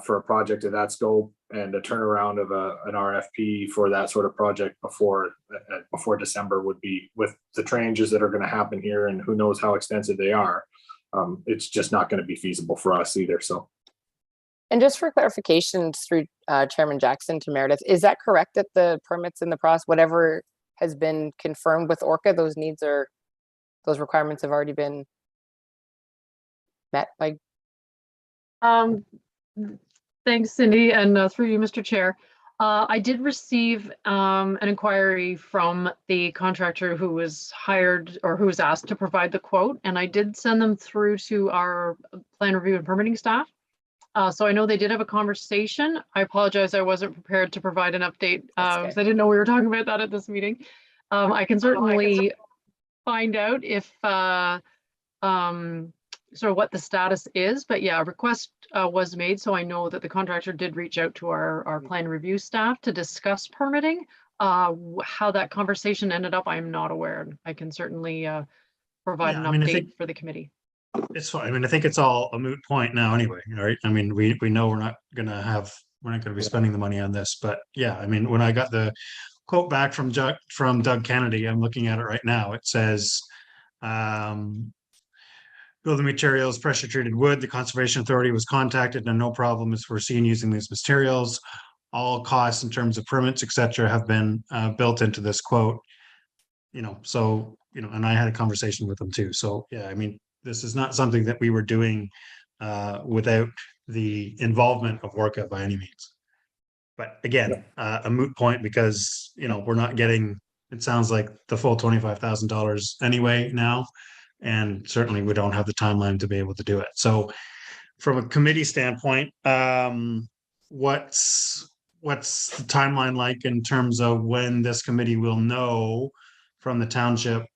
for a project of that scope and a turnaround of an RFP for that sort of project before December would be, with the changes that are going to happen here and who knows how extensive they are. It's just not going to be feasible for us either. So, and just for clarification through Chairman Jackson to Meredith, is that correct that the permits in the process, whatever has been confirmed with Orca, those requirements have already been met by? Thanks, Cindy, and through you, Mr. Chair. I did receive an inquiry from the contractor who was hired or who was asked to provide the quote, and I did send them through to our plan review and permitting staff. So I know they did have a conversation. I apologize, I wasn't prepared to provide an update because I didn't know we were talking about that at this meeting. I can certainly find out if sort of what the status is, but yeah, a request was made, so I know that the contractor did reach out to our plan review staff to discuss permitting. How that conversation ended up, I'm not aware. I can certainly provide an update for the committee. It's fine. I mean, I think it's all a moot point now anyway, right? I mean, we know we're not going to be spending the money on this, but yeah, I mean, when I got the quote back from Doug Kennedy, I'm looking at it right now. It says, building materials, pressure treated wood. The Conservation Authority was contacted and no problem is foreseen using these materials. All costs in terms of permits, etc., have been built into this quote. So, and I had a conversation with them too. So yeah, I mean, this is not something that we were doing without the involvement of Orca by any means. But again, a moot point because, we're not getting, it sounds like the full $25,000 anyway now. And certainly we don't have the timeline to be able to do it. So from a committee standpoint, what's the timeline like in terms of when this committee will know from the township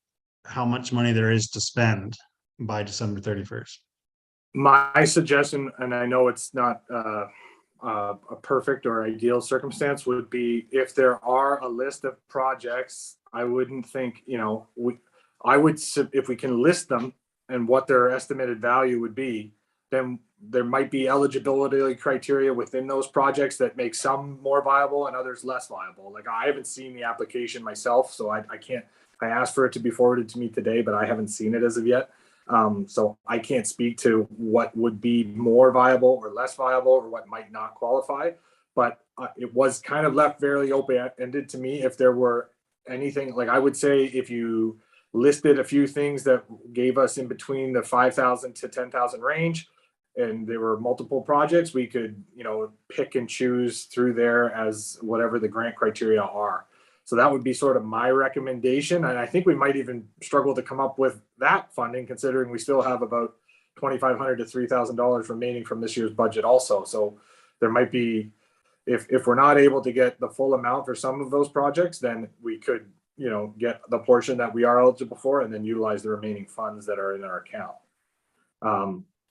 how much money there is to spend by December 31st? My suggestion, and I know it's not a perfect or ideal circumstance, would be if there are a list of projects, I wouldn't think, I would, if we can list them and what their estimated value would be, then there might be eligibility criteria within those projects that make some more viable and others less viable. Like I haven't seen the application myself, so I can't, I asked for it to be forwarded to me today, but I haven't seen it as of yet. So I can't speak to what would be more viable or less viable or what might not qualify, but it was kind of left fairly open-ended to me. If there were anything, like I would say if you listed a few things that gave us in between the 5,000 to 10,000 range, and there were multiple projects, we could, you know, pick and choose through there as whatever the grant criteria are. So that would be sort of my recommendation. And I think we might even struggle to come up with that funding, considering we still have about $2,500 to $3,000 remaining from this year's budget also. So there might be, if we're not able to get the full amount for some of those projects, then we could, you know, get the portion that we are eligible for and then utilize the remaining funds that are in our account.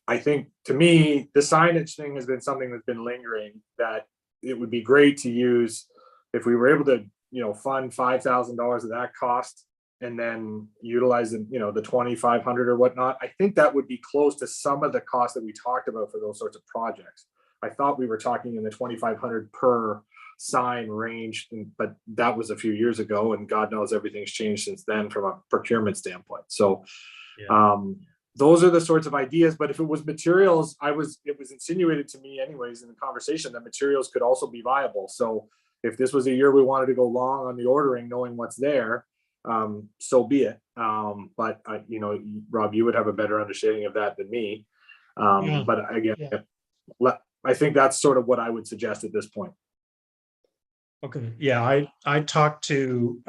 I think, to me, the signage thing has been something that's been lingering, that it would be great to use if we were able to, you know, fund $5,000 of that cost and then utilize the, you know, the 2,500 or whatnot. I think that would be close to some of the costs that we talked about for those sorts of projects. I thought we were talking in the 2,500 per sign range, but that was a few years ago, and God knows everything's changed since then from a procurement standpoint. So, those are the sorts of ideas. But if it was materials, it was insinuated to me anyways in the conversation that materials could also be viable. So if this was a year we wanted to go long on the ordering, knowing what's there, so be it. But you know, Rob, you would have a better understanding of that than me. But again, I think that's sort of what I would suggest at this point. Okay. Yeah, I talked to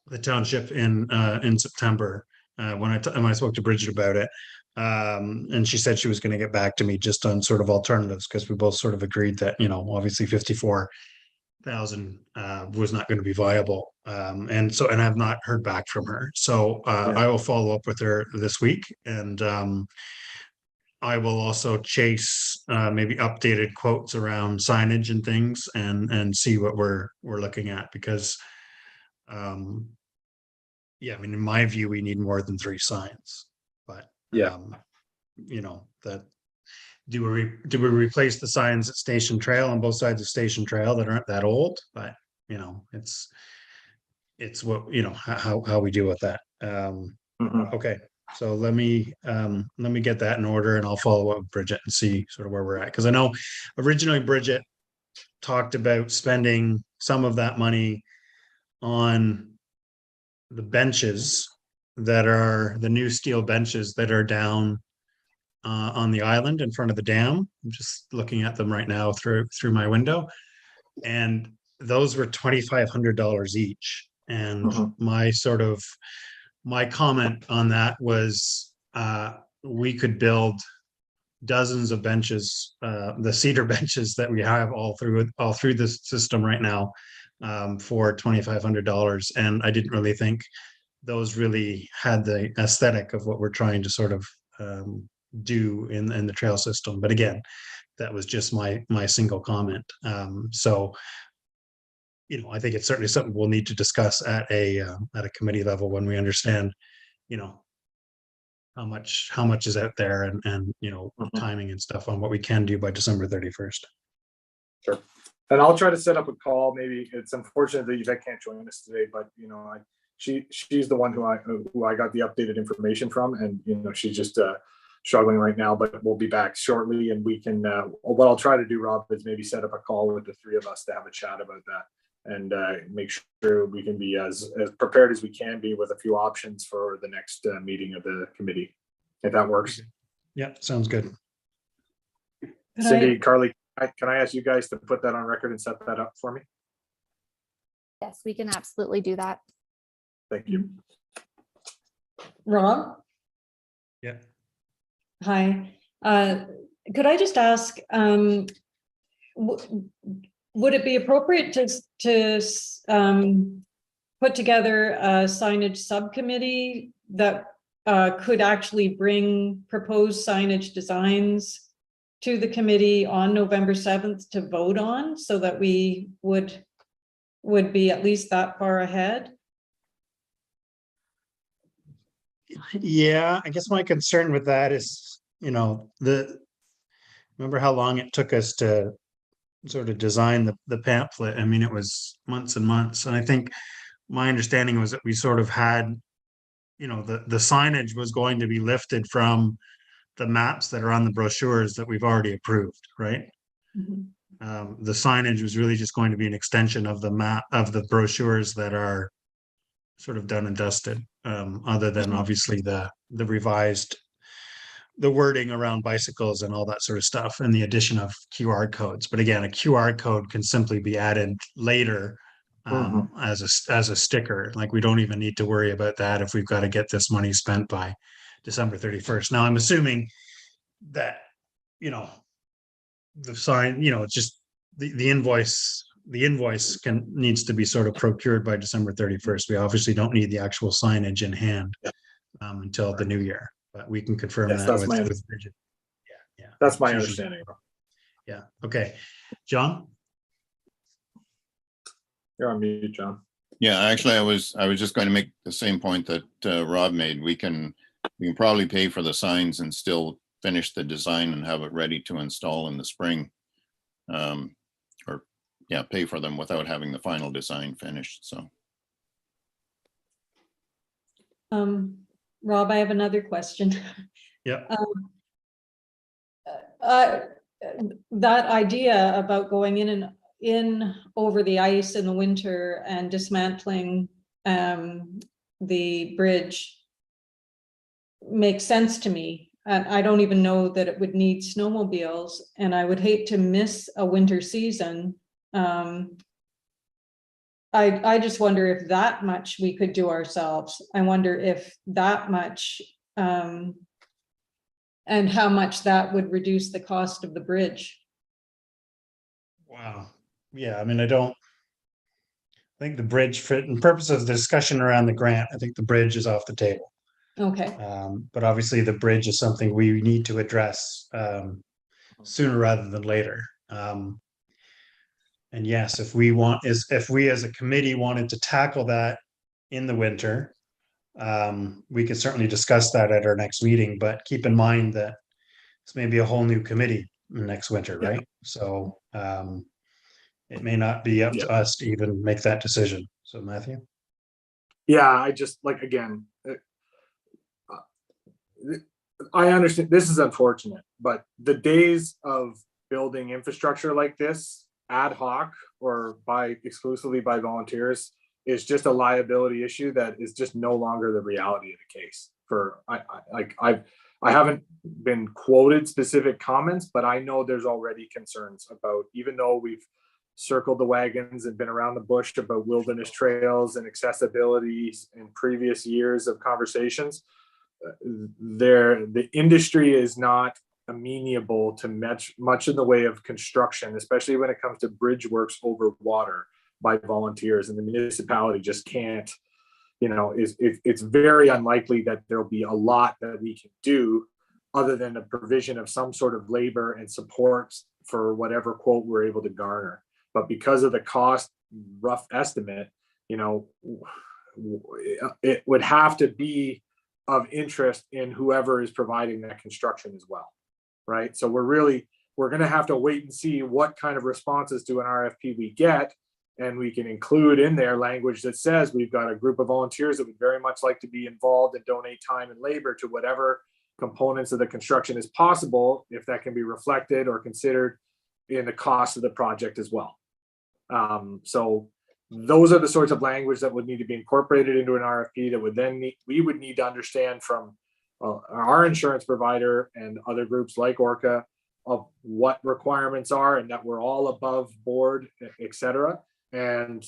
the township in September when I spoke to Bridget about it, and she said she was going to get back to me just on sort of alternatives, because we both sort of agreed that, you know, obviously 54,000 was not going to be viable, and I've not heard back from her. So I will follow up with her this week, and I will also chase maybe updated quotes around signage and things, and see what we're looking at, because yeah, I mean, in my view, we need more than 3 signs, but you know, that do we replace the signs at Station Trail on both sides of Station Trail that aren't that old? But you know, it's what, you know, how we deal with that. Okay, so let me get that in order, and I'll follow up with Bridget and see sort of where we're at, because I know originally Bridget talked about spending some of that money on the benches that are the new steel benches that are down on the island in front of the dam. I'm just looking at them right now through my window, and those were $2,500 each. And my comment on that was we could build dozens of benches, the cedar benches that we have all through this system right now, for $2,500. And I didn't really think those really had the aesthetic of what we're trying to sort of do in the trail system. But again, that was just my single comment. So, you know, I think it's certainly something we'll need to discuss at a committee level when we understand, you know, how much is out there, and you know, timing and stuff on what we can do by December 31st. Sure. And I'll try to set up a call. Maybe it's unfortunate that Yvette can't join us today, but you know, she's the one who I got the updated information from, and you know, she's just struggling right now, but we'll be back shortly, and we can. What I'll try to do, Rob, is maybe set up a call with the 3 of us to have a chat about that, and make sure we can be as prepared as we can be with a few options for the next meeting of the committee, if that works. Yeah, sounds good. Cindy, Carly, can I ask you guys to put that on record and set that up for me? Yes, we can absolutely do that. Thank you. Rob? Yeah. Hi. Could I just ask, would it be appropriate to put together a signage subcommittee that could actually bring proposed signage designs to the committee on November 7th to vote on, so that we would be at least that far ahead? Yeah, I guess my concern with that is, remember how long it took us to sort of design the pamphlet? I mean, it was months and months. And I think my understanding was that we sort of had, the signage was going to be lifted from the maps that are on the brochures that we've already approved, right? Mhm. The signage was really just going to be an extension of the map of the brochures that are sort of done and dusted, other than obviously the revised, the wording around bicycles and all that sort of stuff, and the addition of QR codes. But again, a QR code can simply be added later as a sticker. Like, we don't even need to worry about that if we've got to get this money spent by December 31st. Now, I'm assuming that, the sign, it's just the invoice needs to be sort of procured by December 31st. We obviously don't need the actual signage in hand until the new year, but we can confirm Yes, that that's with my Bridget. Yeah. That's my It's usually- understanding. Yeah. Okay. John? You're on mute, John. Yeah, actually, I was just going to make the same point that Rob made. We can probably pay for the signs and still finish the design and have it ready to install in the spring. Or yeah, pay for them without having the final design finished. So. Rob, I have another question. Yeah. That idea about going in over the ice in the winter and dismantling the bridge makes sense to me. And I don't even know that it would need snowmobiles, and I would hate to miss a winter season. I just wonder if that much we could do ourselves. I wonder if that much, and how much that would reduce the cost of the bridge. Wow. Yeah. I mean, I think the bridge, for in purposes of the discussion around the grant, I think the bridge is off the table. Okay. But obviously the bridge is something we need to address sooner rather than later. And yes, if we as a committee wanted to tackle that in the winter, we could certainly discuss that at our next meeting, but keep in mind that this may be a whole new committee next winter, right? So it may not be up to us to even make that decision. So Matthew? Yeah, I just again, I understand this is unfortunate, but the days of building infrastructure like this ad hoc or exclusively by volunteers is just a liability issue that is just no longer the reality of the case. I haven't been quoted specific comments, but I know there's already concerns about, even though we've circled the wagons and been around the bush about wilderness trails and accessibility in previous years of conversations, the industry is not amenable to much in the way of construction, especially when it comes to bridge works over water by volunteers, and the municipality just can't, it's very unlikely that there'll be a lot that we can do other than the provision of some sort of labor and support for whatever quote we're able to garner. But because of the cost rough estimate, it would have to be of interest in whoever is providing that construction as well, right? So we're going to have to wait and see what kind of responses to an RFP we get, and we can include in there language that says we've got a group of volunteers that would very much like to be involved and donate time and labor to whatever components of the construction is possible, if that can be reflected or considered in the cost of the project as well. So those are the sorts of language that would need to be incorporated into an RFP that would then we would need to understand from our insurance provider and other groups like Orca of what requirements are and that we're all above board, etc., and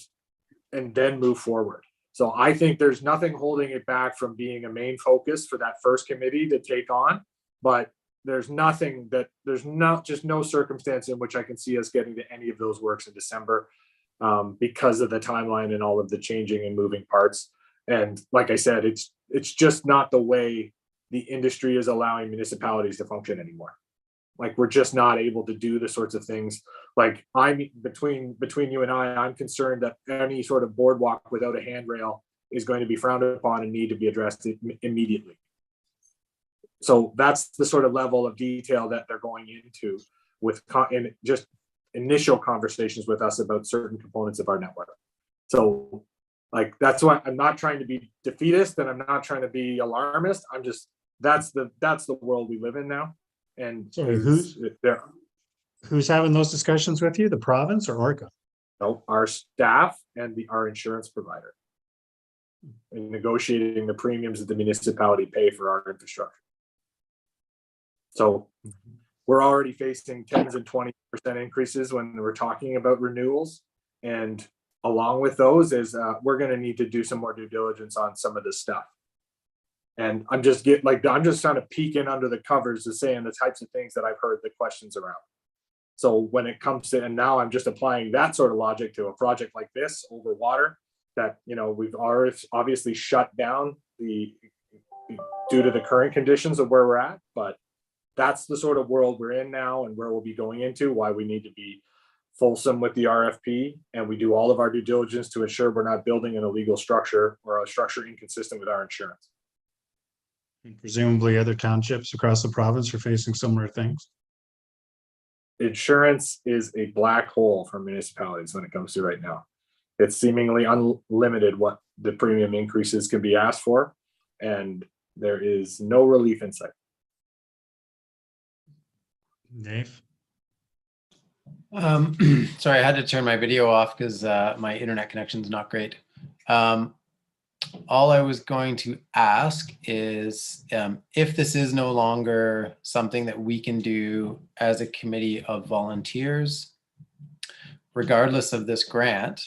then move forward. So I think there's nothing holding it back from being a main focus for that first committee to take on, but there's no circumstance in which I can see us getting to any of those works in December because of the timeline and all of the changing and moving parts. And like I said, it's just not the way the industry is allowing municipalities to function anymore. Like, we're just not able to do the sorts of things. Like, between you and I, I'm concerned that any sort of boardwalk without a handrail is going to be frowned upon and need to be addressed immediately. So that's the sort of level of detail that they're going into with in just initial conversations with us about certain components of our network. So like, that's why I'm not trying to be defeatist and I'm not trying to be alarmist. I'm just, that's the world we live in now. And Sorry, who's having those discussions with you? The province or Orca? No, our staff and our insurance provider, in negotiating the premiums that the municipality pay for our infrastructure. So we're already facing 10s and 20% increases when we're talking about renewals. And along with those is we're going to need to do some more due diligence on some of this stuff. And I'm just kind of peeking under the covers of saying the types of things that I've heard the questions around. So when it comes to, and now I'm just applying that sort of logic to a project like this over water that, you know, we've already obviously shut down due to the current conditions of where we're at, but that's the sort of world we're in now and where we'll be going into, why we need to be fulsome with the RFP. And we do all of our due diligence to ensure we're not building an illegal structure or a structure inconsistent with our insurance. And presumably other townships across the province are facing similar things. Insurance is a black hole for municipalities when it comes to right now. It's seemingly unlimited what the premium increases can be asked for, and there is no relief in sight. Dave? Sorry, I had to turn my video off because my internet connection is not great. All I was going to ask is if this is no longer something that we can do as a committee of volunteers, regardless of this grant,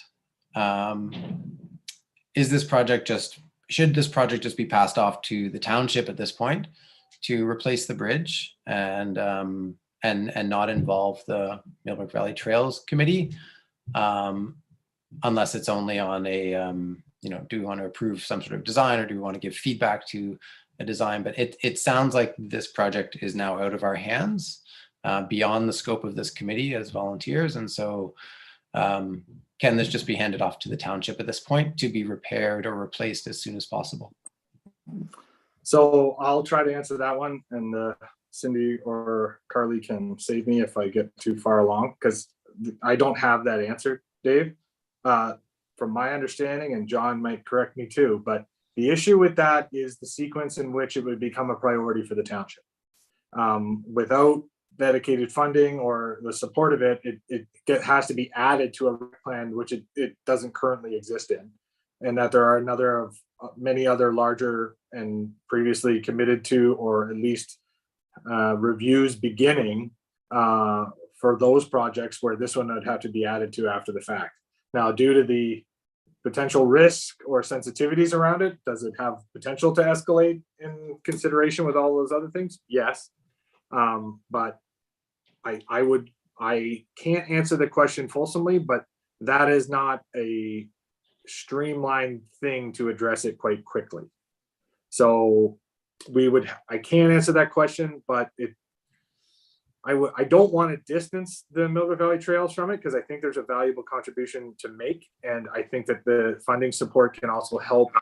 should this project just be passed off to the township at this point to replace the bridge and not involve the Millbrook Valley Trails Committee, unless it's only on a do we want to approve some sort of design or do we want to give feedback to a design? But it sounds like this project is now out of our hands, beyond the scope of this committee as volunteers. And so can this just be handed off to the township at this point to be repaired or replaced as soon as possible? So I'll try to answer that one, and Cindy or Carly can save me if I get too far along, because I don't have that answer, Dave. From my understanding, and John might correct me too, but the issue with that is the sequence in which it would become a priority for the township. Without dedicated funding or the support of it, it has to be added to a plan, which it doesn't currently exist in. And that there are many other larger and previously committed to, or at least reviews beginning for those projects where this one would have to be added to after the fact. Now, due to the potential risk or sensitivities around it, does it have potential to escalate in consideration with all those other things? Yes. But I can't answer the question fulsomely, but that is not a streamlined thing to address it quite quickly. So I can't answer that question, but I don't want to distance the Millbrook Valley Trails from it, because I think there's a valuable contribution to make. And I think that the funding support can also help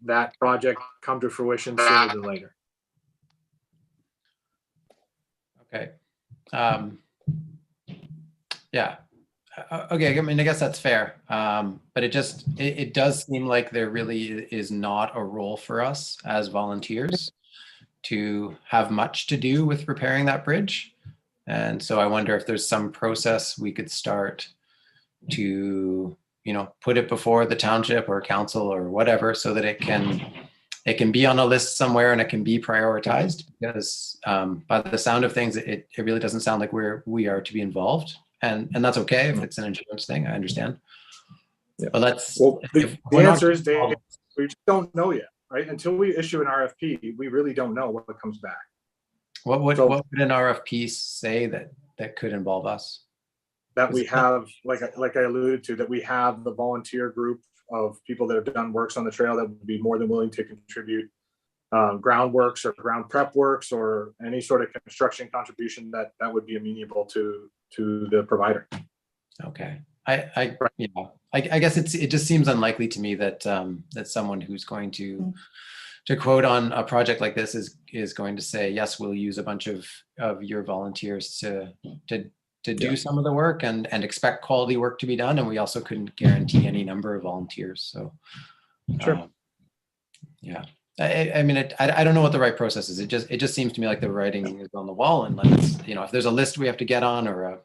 that project come to fruition sooner than later. Okay. Yeah. Okay. I mean, I guess that's fair. But it does seem like there really is not a role for us as volunteers to have much to do with repairing that bridge. And so I wonder if there's some process we could start to, put it before the township or council or whatever, so that it can be on a list somewhere and it can be prioritized. Because by the sound of things, it really doesn't sound like we are to be involved, and that's okay if it's an insurance thing. I understand. Yeah. But the answer is, Dave, we just don't know yet, right? Until we issue an RFP, we really don't know what comes back. What would an RFP say that could involve us? That we have, like I alluded to, that we have the volunteer group of people that have done works on the trail that would be more than willing to contribute groundworks or ground prep works or any sort of construction contribution that would be amenable to the provider. Okay. I guess it just seems unlikely to me that that someone who's going to quote on a project like this is going to say, yes, we'll use a bunch of your volunteers to do some of the work and expect quality work to be done. And we also couldn't guarantee any number of volunteers. So Sure. yeah. I mean, I don't know what the right process is. It just seems to me like the writing is on the wall, and let's, if there's a list we have to get on, or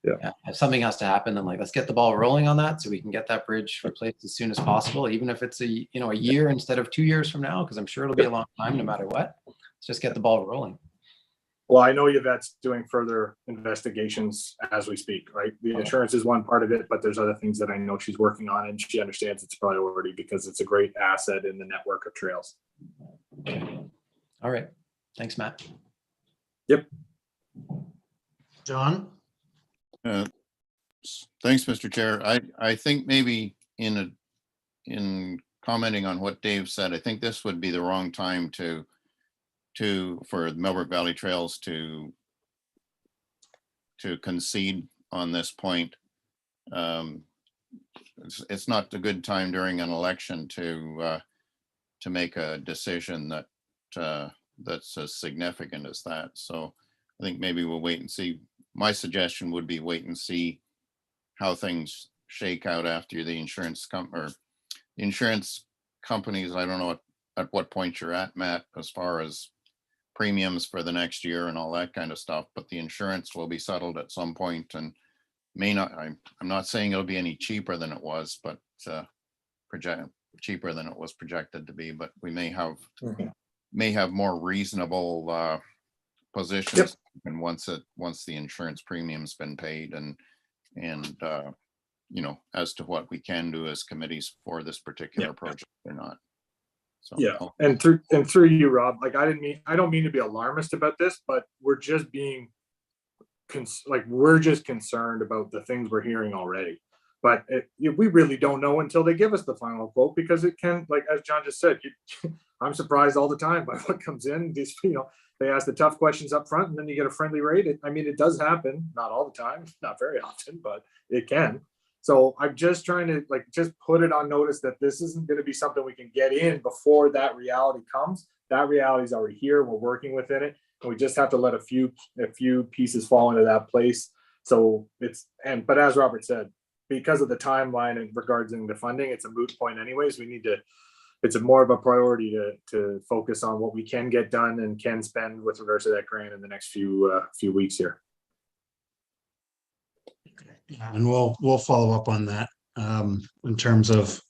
if something has to happen, then let's get the ball rolling on that so we can get that bridge replaced as soon as possible, even if it's a year instead of 2 years from now, because I'm sure it'll be a long time no matter what. Let's just get the ball rolling. Well, I know Yvette's doing further investigations as we speak, right? The insurance is one part of it, but there's other things that I know she's working on, and she understands it's a priority because it's a great asset in the network of trails. All right. Thanks, Matt. Yep. John? Thanks, Mr. Chair. I think maybe in commenting on what Dave said, I think this would be the wrong time for Millbrook Valley Trails to concede on this point. It's not a good time during an election to make a decision that's as significant as that. So I think maybe we'll wait and see. My suggestion would be wait and see how things shake out after the insurance companies. I don't know at what point you're at, Matt, as far as premiums for the next year and all that kind of stuff, but the insurance will be settled at some point, and may not, I'm not saying it'll be any cheaper than it was, but cheaper than it was projected to be, but we may have more reasonable positions. And once the insurance premium's been paid, and as to what we can do as committees for this particular project or not. So, and through you, Rob, I don't mean to be alarmist about this, but we're just being we're just concerned about the things we're hearing already. But we really don't know until they give us the final quote, because it can, as John just said, I'm surprised all the time by what comes in. These, they ask the tough questions up front, and then you get a friendly rate. It does happen, not all the time, not very often, but it can. So I'm just trying to just put it on notice that this isn't going to be something we can get in before that reality comes. That reality is already here. We're working within it, and we just have to let a few pieces fall into that place. So but as Robert said, because of the timeline and regarding the funding, it's a moot point anyways. It's more of a priority to focus on what we can get done and can spend with regards to that grant in the next few weeks here. And we'll follow up on that in terms of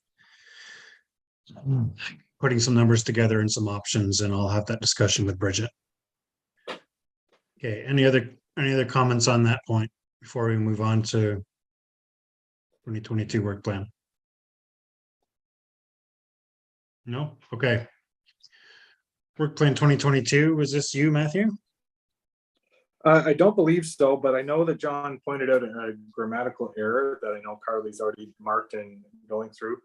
putting some numbers together and some options, and I'll have that discussion with Bridget. Okay, any other comments on that point before we move on to 2022 work plan? No? Okay. Work plan 2022, was this you, Matthew? I don't believe so, but I know that John pointed out a grammatical error that I know Carly's already marked and going through.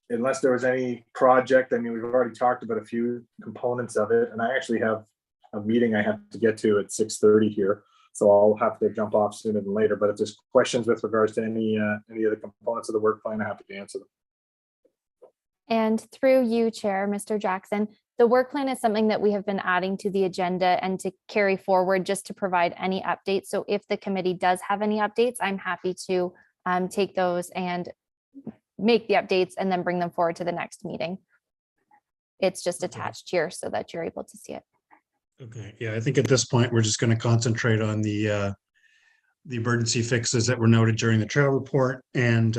Unless there was any project, we've already talked about a few components of it, and I actually have a meeting I have to get to at 6:30 here, so I'll have to jump off sooner than later. But if there's questions with regards to any of the components of the work plan, I'm happy to answer them. And through you, Chair, Mr. Jackson, the work plan is something that we have been adding to the agenda and to carry forward just to provide any updates. So if the committee does have any updates, I'm happy to take those and make the updates and then bring them forward to the next meeting. It's just attached here so that you're able to see it. Okay, yeah, I think at this point, we're just going to concentrate on the emergency fixes that were noted during the trail report, and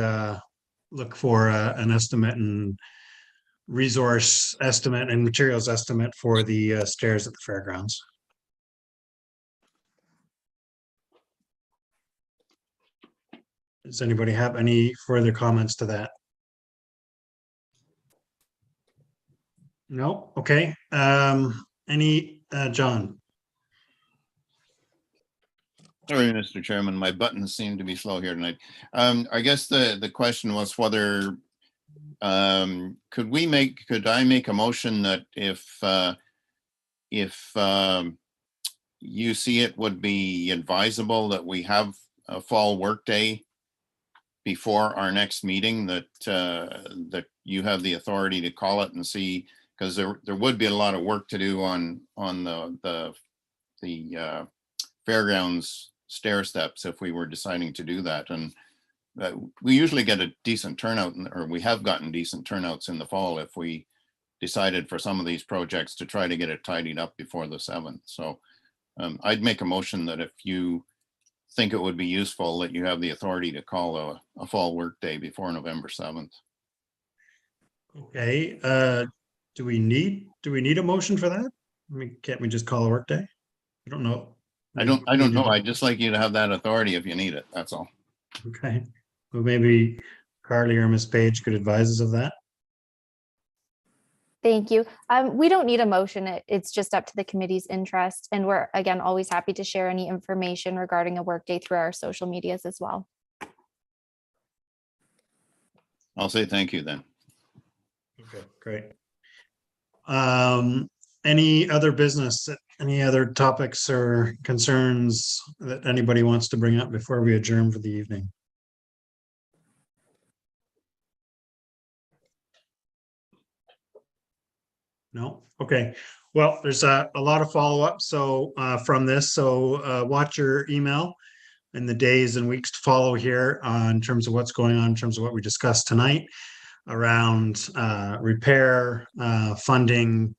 look for an estimate and resource estimate and materials estimate for the stairs at the fairgrounds. Does anybody have any further comments to that? No? Okay. John? Sorry, Mr. Chairman, my buttons seem to be slow here tonight. I guess the question was whether could I make a motion that if you see it would be advisable that we have a fall workday before our next meeting, that that you have the authority to call it and see, because there would be a lot of work to do on the fairgrounds stair steps if we were deciding to do that. And we usually get a decent turnout, or we have gotten decent turnouts in the fall if we decided for some of these projects to try to get it tidied up before the 7th. So I'd make a motion that if you think it would be useful, that you have the authority to call a fall workday before November 7th. Okay, do we need a motion for that? I mean, can't we just call a workday? I don't know. I don't know. I'd just like you to have that authority if you need it. That's all. Okay, well, maybe Carly or Miss Page could advise us of that. Thank you. We don't need a motion. It's just up to the committee's interest. And we're, again, always happy to share any information regarding a workday through our social medias as well. I'll say thank you then. Okay, great. Any other business, any other topics or concerns that anybody wants to bring up before we adjourn for the evening? No? Okay. Well, there's a lot of follow-up from this. So watch your email in the days and weeks to follow here in terms of what's going on, in terms of what we discussed tonight around repair, funding,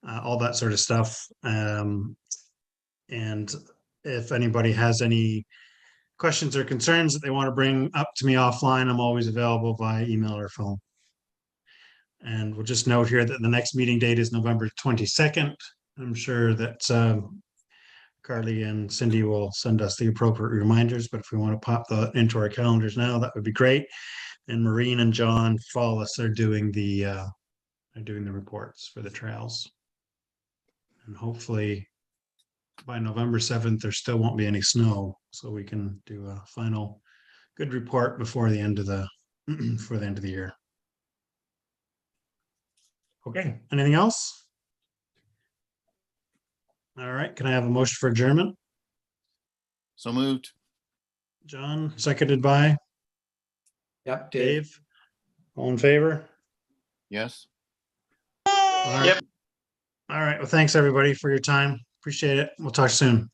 all that sort of stuff. And if anybody has any questions or concerns that they want to bring up to me offline, I'm always available via email or phone. And we'll just note here that the next meeting date is November 22nd. I'm sure that Carly and Cindy will send us the appropriate reminders, but if we want to pop that into our calendars now, that would be great. And Maureen and John Follis are doing the reports for the trails. And hopefully by November 7th, there still won't be any snow, so we can do a final good report before the end of the year. Okay, anything else? All right, can I have a motion for adjournment? So moved. John, seconded by Yep, Dave. All in favor? Yes. All right. Yep. All right, well, thanks everybody for your time. Appreciate it. We'll talk soon.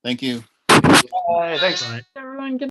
Thank you. Thanks. Bye. Everyone, good